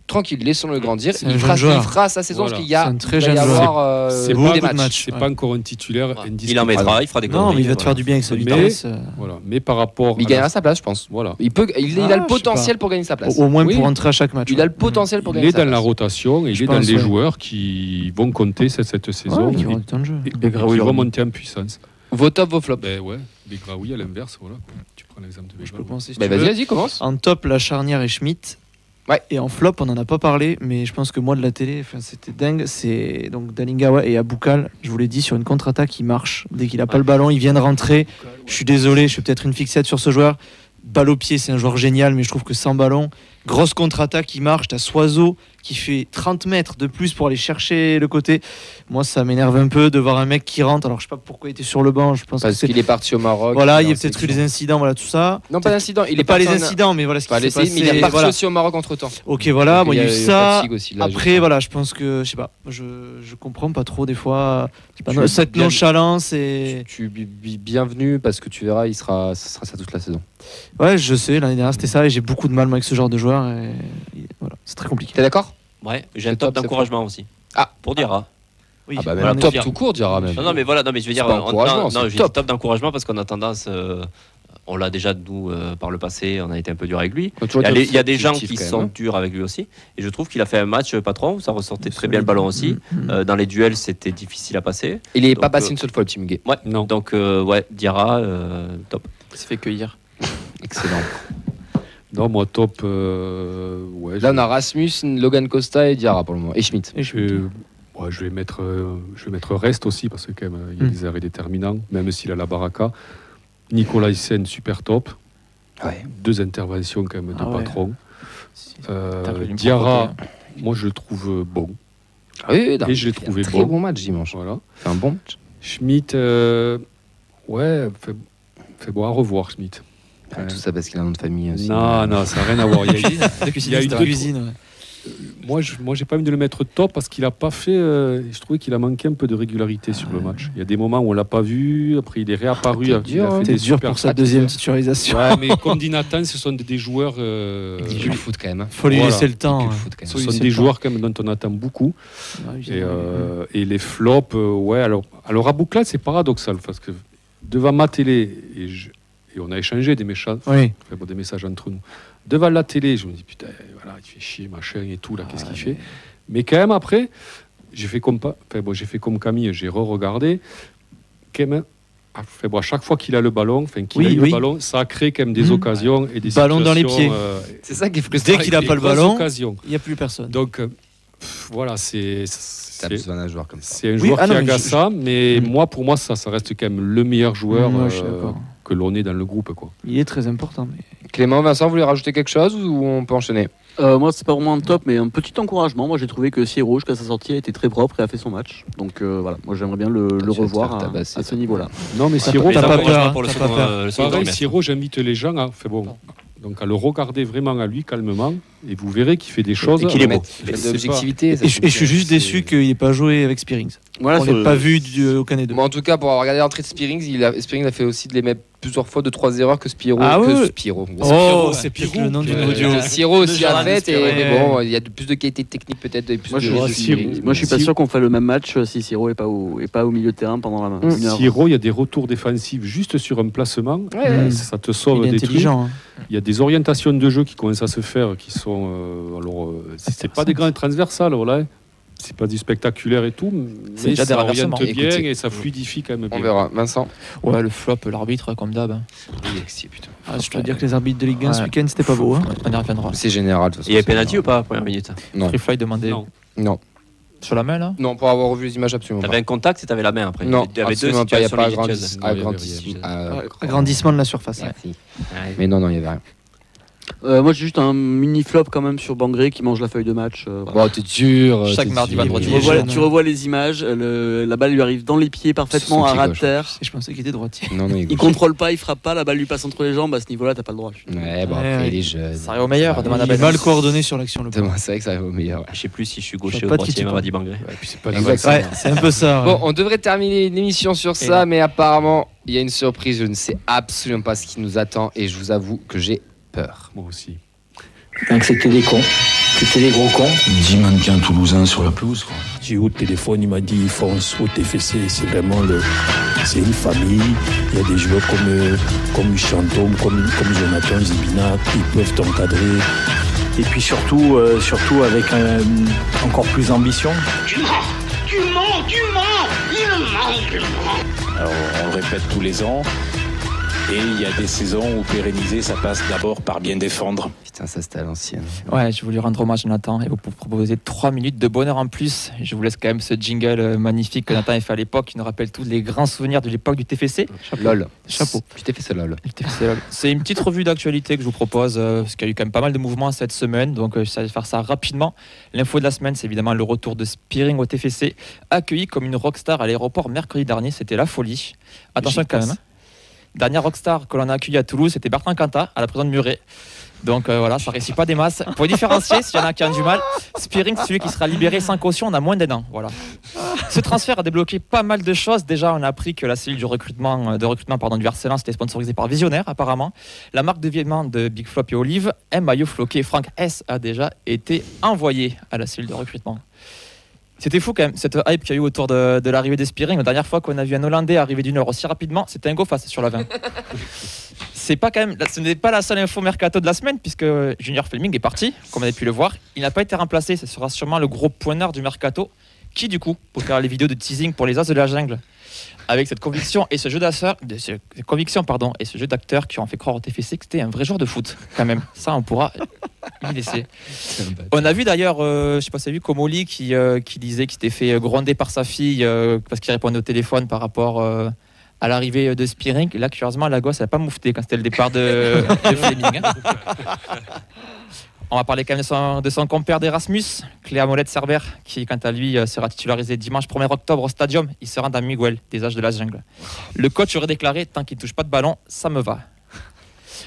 tranquille, laissons-le grandir. C'est un Il jeune joueur. fera sa saison Voilà. parce qu'il y a, C'est un très il va y jeune joueur. avoir C'est beaucoup pas des beaucoup de matchs. C'est pas encore un titulaire indiscutable. Il en mettra, il fera des Non, conneries. mais il va te faire du bien avec sa Mais- vitesse. Voilà. Mais par rapport. Il à gagnera sa place, je pense. Voilà. Il a Ah, le je sais potentiel pas. pour gagner sa place. Au moins Oui. pour entrer à chaque match. Il a le potentiel pour Il gagner est sa dans la place. rotation et il Je est dans pense, les ouais. joueurs qui vont compter cette saison Ouais, qui et aura du temps de jeu. et qui vont monter en puissance. Vos top, vos flops. Ben ouais, Begraoui à l'inverse, voilà. Tu prends l'exemple de Je peux Begraoui. commencer si Bah, tu veux. vas-y, commence. En top, la charnière et Schmitt. Ouais. Et en flop, on n'en a pas parlé, mais je pense que moi de la télé, c'était dingue. C'est donc Dalingawa et Aboukal. Je vous l'ai dit, sur une contre-attaque, il marche. Dès qu'il n'a pas le ballon, il vient de rentrer. Je suis désolé, je suis peut-être une fixette sur ce joueur. Balle au pied, c'est un joueur génial, mais je trouve que sans ballon, grosse contre-attaque, il marche. T'as Soiseau qui fait 30 mètres de plus pour aller chercher le côté. Moi, ça m'énerve un peu de voir un mec qui rentre. Alors, je sais pas pourquoi il était sur le banc. Je pense Parce que c'est. qu'il est parti au Maroc. Voilà, il y a en peut-être eu sélection. des incidents, voilà, tout ça. Non, pas d'incident. Il est pas les parti en- incidents, mais voilà ce qui Pas s'est les passé. mais il est parti Voilà. aussi au Maroc entre temps. Ok, voilà, Donc, bon, il y a eu eu ça. fatigue aussi, là, je Après, crois. voilà, je pense que, je sais pas, je comprends pas trop des fois. Je sais pas, Tu- cette bien- nonchalance et. Bienvenue parce que tu verras, ça sera ça toute la saison. Ouais, je sais, l'année dernière c'était ça et j'ai beaucoup de mal moi, avec ce genre de joueur. Et voilà, c'est très compliqué. T'es d'accord? Ouais, j'ai un C'est top top, c'est d'encouragement aussi. Ah. Pour Diarra. Oui, Ah bah même Voilà, top pour tout court, dira même. Non, mais voilà, non, mais je veux dire, C'est pas encouragement, non, c'est je dis top. top d'encouragement parce qu'on a tendance, on l'a déjà nous par le passé, on a été un peu dur avec lui. Faut toujours Il y a, être il y a des gens objectif qui quand même, sont hein. durs avec lui aussi, et je trouve qu'il a fait un match patron où ça ressortait très bien le ballon aussi. Dans les duels, c'était difficile à passer. Il est Donc, pas passé une seule fois le Team Gay. Ouais, Non. donc ouais, Diarra, top. Il s'est fait cueillir. Excellent. Non, moi, top. Ouais, Là, on a Rasmus, Logan Costa et Diarra pour le moment. Et Schmitt. je vais mettre Rest aussi parce que quand même il y a des arrêts déterminants, même s'il a la baraka. Nicolas Hyssen, super top. Ouais. 2 interventions quand même de Ah ouais. patron. Tacle d'une Diarra, propreté. moi je le trouve bon. Ah oui, non, Et je l'ai il fait trouvé un très bon. bon match dimanche. Voilà. C'est un bon match. Schmitt, ouais, fait bon à revoir Schmitt. Tout ça parce qu'il a un nom de famille aussi. Non, non, ça n'a rien à voir. Il y a, il y a une de deux- cuisine. Ouais. Moi, j'ai pas envie de le mettre top parce qu'il a pas fait. Je trouvais qu'il a manqué un peu de régularité sur le match. Il y a des moments où on l'a pas vu. Après, il est réapparu. T'es il a dur, fait hein. des T'es dur super pour sa actes. deuxième titularisation. Ouais, mais comme dit Nathan, ce sont des joueurs. Il joue le foot quand même. hein. Faut lui Voilà. laisser le temps. Il pue le ouais. foot, quand même. Faut Ce lui sont laisser des le temps. joueurs quand même dont on attend beaucoup. Ouais, Et les flops, ouais. Alors Aboukla, c'est paradoxal parce que devant ma télé, et on a échangé des messages, des messages entre nous. Devant la télé, je me dis putain, voilà, il fait chier, machin et tout, là, qu'est-ce qu'il fait? Mais quand même, après, j'ai fait comme Camille, j'ai re-regardé. Quand même, à chaque fois qu'il a le ballon, le ballon, ça crée quand même des occasions et des ballon dans les pieds. C'est ça qui est frustrant. Dès qu'il n'a pas le ballon, il n'y a plus personne. Donc, voilà, c'est un joueur comme ça. C'est un joueur qui agace ça, mais pour moi, ça reste quand même le meilleur joueur que l'on ait dans le groupe, quoi. Il est très important. Mais... Clément, Vincent, vous voulez rajouter quelque chose ou on peut enchaîner? Moi, c'est pas vraiment un top, mais un petit encouragement. Moi, j'ai trouvé que Siro, jusqu'à sa sortie, a été très propre et a fait son match. Donc voilà, moi, j'aimerais bien le revoir à ce niveau-là. Non, mais Siro, t'as pas peur pour le second. Siro, j'invite les gens donc à le regarder vraiment à lui calmement et vous verrez qu'il fait des choses. Et qu'il est beau. L'objectivité. Et je suis juste déçu qu'il n'ait pas joué avec Spearings. Voilà, on n'est pas vu aucun des deux. Bon, en tout cas, pour avoir regardé l'entrée de Spearings, Spearings a fait aussi plusieurs fois de 3 erreurs que Spiro. Spiro. C'est Piro, le nom du audio. Siro aussi a fait, mais bon, il y a plus de qualité technique peut-être. Moi, je suis pas sûr qu'on fait le même match si Siro est pas au milieu de terrain pendant la main. Siro, il y a des retours défensifs juste sur un placement. Ça te sauve des trucs. Il y a des orientations de jeu qui commencent à se faire, qui sont c'est pas des grands transversales, voilà. C'est pas du spectaculaire et tout, mais déjà ça des oriente bien écoutez, et ça fluidifie quand même. On verra. Vincent. Ouais, le flop, l'arbitre comme d'hab. Je dois dire que les arbitres de Ligue 1 ce week-end c'était pas beau. On y reviendra. C'est général. Il y a penalty ou pas première minute? Non. Free Fly demandé. Non. Sur la main là? Non, pour avoir revu les images absolument. T'avais un contact et t'avais la main après. Non, il y avait deux absolument pas. Il n'y a situations pas agrandissement de la surface. Mais non, il n'y avait rien. Moi j'ai juste un mini flop quand même sur Bangré qui mange la feuille de match. Bon, t'es dur. Chaque mardi, vendredi. Tu revois les images, la balle lui arrive dans les pieds parfaitement à ras de terre. Je pensais qu'il était droitier. Non, il contrôle pas, il frappe pas, la balle lui passe entre les jambes. À ce niveau-là, t'as pas le droit. Ouais, bon, après il est jeune. Ça arrive au meilleur. Il est mal coordonné sur l'action. C'est vrai que ça arrive au meilleur. Je sais plus si je suis gaucher ou droitier, Mardi Bangré. C'est un peu ça. Bon, on devrait terminer l'émission sur ça, mais apparemment il y a une surprise. Je ne sais absolument pas ce qui nous attend et je vous avoue que j'ai peur. Moi aussi. Donc c'était des cons, c'était des gros cons. 10 mannequins toulousains sur la pelouse, quoi. J'ai eu au téléphone, il m'a dit fonce au TFC, c'est vraiment c'est une famille. Il y a des joueurs comme Chantôme, comme Jonathan Zibina, qui peuvent t'encadrer. Et puis surtout avec encore plus d'ambition. Tu mens, il ment. Alors on le répète tous les ans. Et il y a des saisons où pérenniser, ça passe d'abord par bien défendre. Putain, ça c'était à l'ancienne. Ouais, je voulais rendre hommage à Nathan et vous proposer 3 minutes de bonheur en plus. Je vous laisse quand même ce jingle magnifique que Nathan a fait à l'époque, qui nous rappelle tous les grands souvenirs de l'époque du TFC. LOL. Chapeau. Tu t'es fait ça, LOL. C'est une petite revue d'actualité que je vous propose, parce qu'il y a eu quand même pas mal de mouvements cette semaine, donc je vais faire ça rapidement. L'info de la semaine, c'est évidemment le retour de Spearing au TFC, accueilli comme une rockstar à l'aéroport mercredi dernier. C'était la folie. Attention quand même. Dernière rockstar que l'on a accueilli à Toulouse, c'était Bertrand Cantat à la prison de Muret. Donc voilà, ça ne réussit pas des masses. Pour différencier, s'il y en a qui ont du mal, Spearing, celui qui sera libéré sans caution, on a moins d'un an. Voilà. Ce transfert a débloqué pas mal de choses. Déjà, on a appris que la cellule du recrutement du Vercelin, c'était sponsorisé par Visionnaire, apparemment. La marque de vêtements de Big Flop et Olive, un maillot floqué Franck S, a déjà été envoyé à la cellule de recrutement. C'était fou quand même, cette hype qu'il y a eu autour de l'arrivée des Spearing. La dernière fois qu'on a vu un Hollandais arriver d'une heure aussi rapidement, c'était un go-face sur la 20. Ce n'est pas la seule info mercato de la semaine, puisque Junior Fleming est parti, comme on a pu le voir. Il n'a pas été remplacé, ce sera sûrement le gros poignard du mercato. Qui du coup, pour faire les vidéos de teasing pour les As de la jungle, avec cette conviction et ce jeu d'acteurs qui ont fait croire au TFC que c'était un vrai joueur de foot, quand même. Ça, on pourra y laisser. On a vu d'ailleurs, je sais pas si vous avez vu, Komoli qui disait qu'il s'était fait gronder par sa fille parce qu'il répondait au téléphone par rapport à l'arrivée de Spearing. Là, curieusement, la gosse n'a pas moufté quand c'était le départ de Fleming. Hein. On va parler quand même de son compère d'Erasmus, Cléa Molette-Server, qui, quant à lui, sera titularisé dimanche 1er octobre au Stadium. Il sera dans Miguel, des Âges de la Jungle. Le coach aurait déclaré, tant qu'il ne touche pas de ballon, ça me va.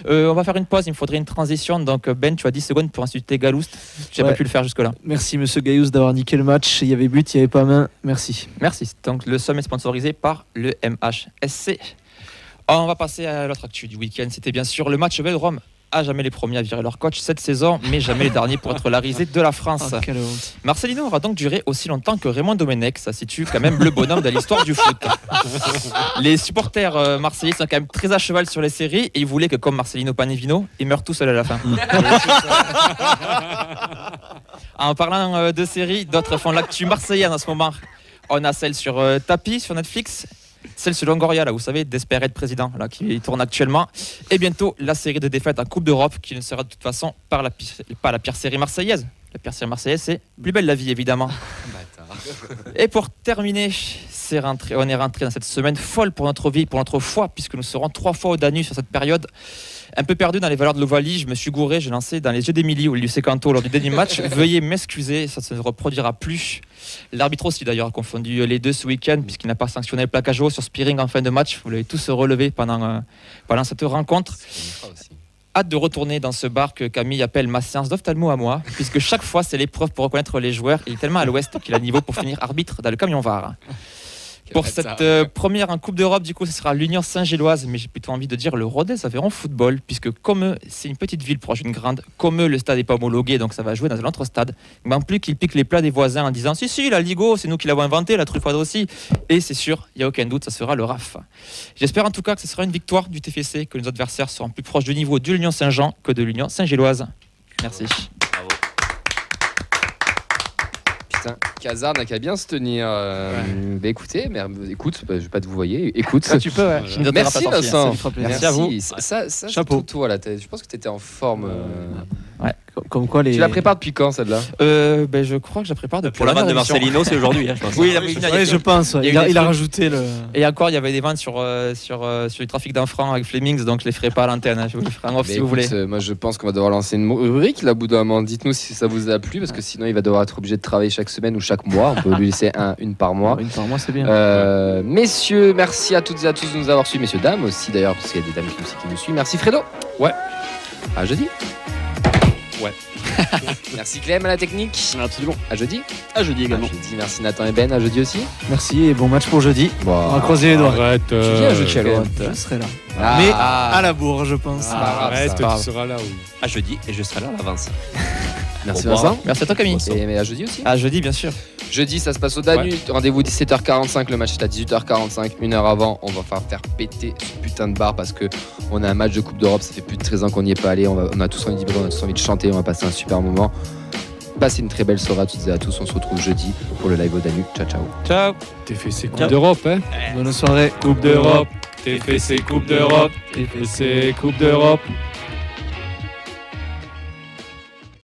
On va faire une pause, il me faudrait une transition. Donc Ben, tu as 10 secondes pour insulter Galoust. J'ai pas pu le faire jusque-là. Merci monsieur Gayoust d'avoir niqué le match. Il y avait but, il n'y avait pas main. Merci. Merci. Donc le somme est sponsorisé par le MHSC. On va passer à l'autre actu du week-end. C'était bien sûr le match Vélodrome à jamais les premiers à virer leur coach cette saison, mais jamais les derniers pour être la risée de la France. Oh, quelle honte. Marcelino aura donc duré aussi longtemps que Raymond Domenech, ça situe quand même le bonhomme de l'histoire du foot. Les supporters marseillais sont quand même très à cheval sur les séries et ils voulaient que, comme Marcelino Panevino, ils meurent tout seuls à la fin. En parlant de séries, d'autres font l'actu marseillaise en ce moment. On a celle sur Tapis, sur Netflix. Celle sur Longoria, là, vous savez, Desperate Président, là, qui tourne actuellement. Et bientôt, la série de défaites en Coupe d'Europe, qui ne sera de toute façon pas la pire série marseillaise. La pire série marseillaise, c'est Plus belle la vie, évidemment. Et pour terminer, on est rentré dans cette semaine folle pour notre vie, pour notre foi, puisque nous serons 3 fois au Danube sur cette période. Un peu perdu dans les valeurs de l'Ovalie, je me suis gouré, j'ai lancé dans les yeux d'Emilie ou Lucie Canto lors du dernier match. Veuillez m'excuser, ça ne se reproduira plus. L'arbitre aussi d'ailleurs a confondu les deux ce week-end, puisqu'il n'a pas sanctionné le plaquage haut sur Spearing en fin de match. Vous l'avez tous relevé pendant cette rencontre. Hâte de retourner dans ce bar que Camille appelle ma séance d'ophtalmo à moi, puisque chaque fois c'est l'épreuve pour reconnaître les joueurs. Il est tellement à l'ouest qu'il a niveau pour finir arbitre dans le camion VAR. Pour cette première en Coupe d'Europe, du coup, ce sera l'Union Saint-Gilloise, mais j'ai plutôt envie de dire le Rodez Aveyron Football, puisque comme c'est une petite ville proche d'une grande, comme le stade n'est pas homologué, donc ça va jouer dans un autre stade. Il manque plus qu'il pique les plats des voisins en disant si, la Ligo, c'est nous qui l'avons inventé, la truffade aussi. Et c'est sûr, il n'y a aucun doute, ça sera le RAF. J'espère en tout cas que ce sera une victoire du TFC, que nos adversaires seront plus proches du niveau de l'Union Saint-Jean que de l'Union Saint-Gilloise. Merci. Cazard n'a qu'à bien se tenir. Bah écoutez, écoute, je vais pas te vous voyez. Écoute, ça tu peux. Ouais. Merci Vincent. Merci à vous. Ça chapeau. Toi là, je pense que tu étais en forme. Ouais. Comme quoi les. Tu la prépares depuis quand celle-là? Je crois que je la prépare depuis. Pour la vente de Marcelino, c'est aujourd'hui. Je pense. Oui, je pense. Il a rajouté le. Et encore, il y avait des ventes sur le trafic d'enfants avec Flemings, donc je les ferai pas à l'antenne. Je vous les ferai en off si vous voulez. Moi, je pense qu'on va devoir lancer une rubrique là, bout d'un moment. Dites-nous si ça vous a plu, parce que sinon, il va devoir être obligé de travailler chaque semaine ou chaque mois. On peut lui laisser une par mois. Une par mois, c'est bien. Messieurs, merci à toutes et à tous de nous avoir suivis. Messieurs, dames aussi d'ailleurs, parce qu'il y a des dames qui nous suivent. Merci Fredo. Ouais. À jeudi. Ouais. Merci Clem à la technique. Absolument. À jeudi. À jeudi également. Jeudi. Merci Nathan et Ben. À jeudi aussi. Merci et bon match pour jeudi. On va croiser les doigts. Arrête. Tu viens jeudi alors. Je serai là. Mais à la bourre, je pense. Arrête, tu seras là. Oui. À jeudi et je serai là à l'avance. Merci Vincent. Merci à toi Camille. Et à jeudi aussi. À jeudi bien sûr. Jeudi, ça se passe au Danube. Ouais. Rendez-vous 17h45. Le match est à 18h45. Une heure avant, on va faire péter ce putain de bar parce que on a un match de Coupe d'Europe. Ça fait plus de 13 ans qu'on n'y est pas allé. On a tous envie de chanter. On va passer un super moment. Passez une très belle soirée à toutes et à tous. On se retrouve jeudi pour le live au Danube. Ciao, ciao. Ciao. TFC Coupe d'Europe, hein. Bonne soirée. Coupe d'Europe. TFC Coupe d'Europe. TFC Coupe d'Europe.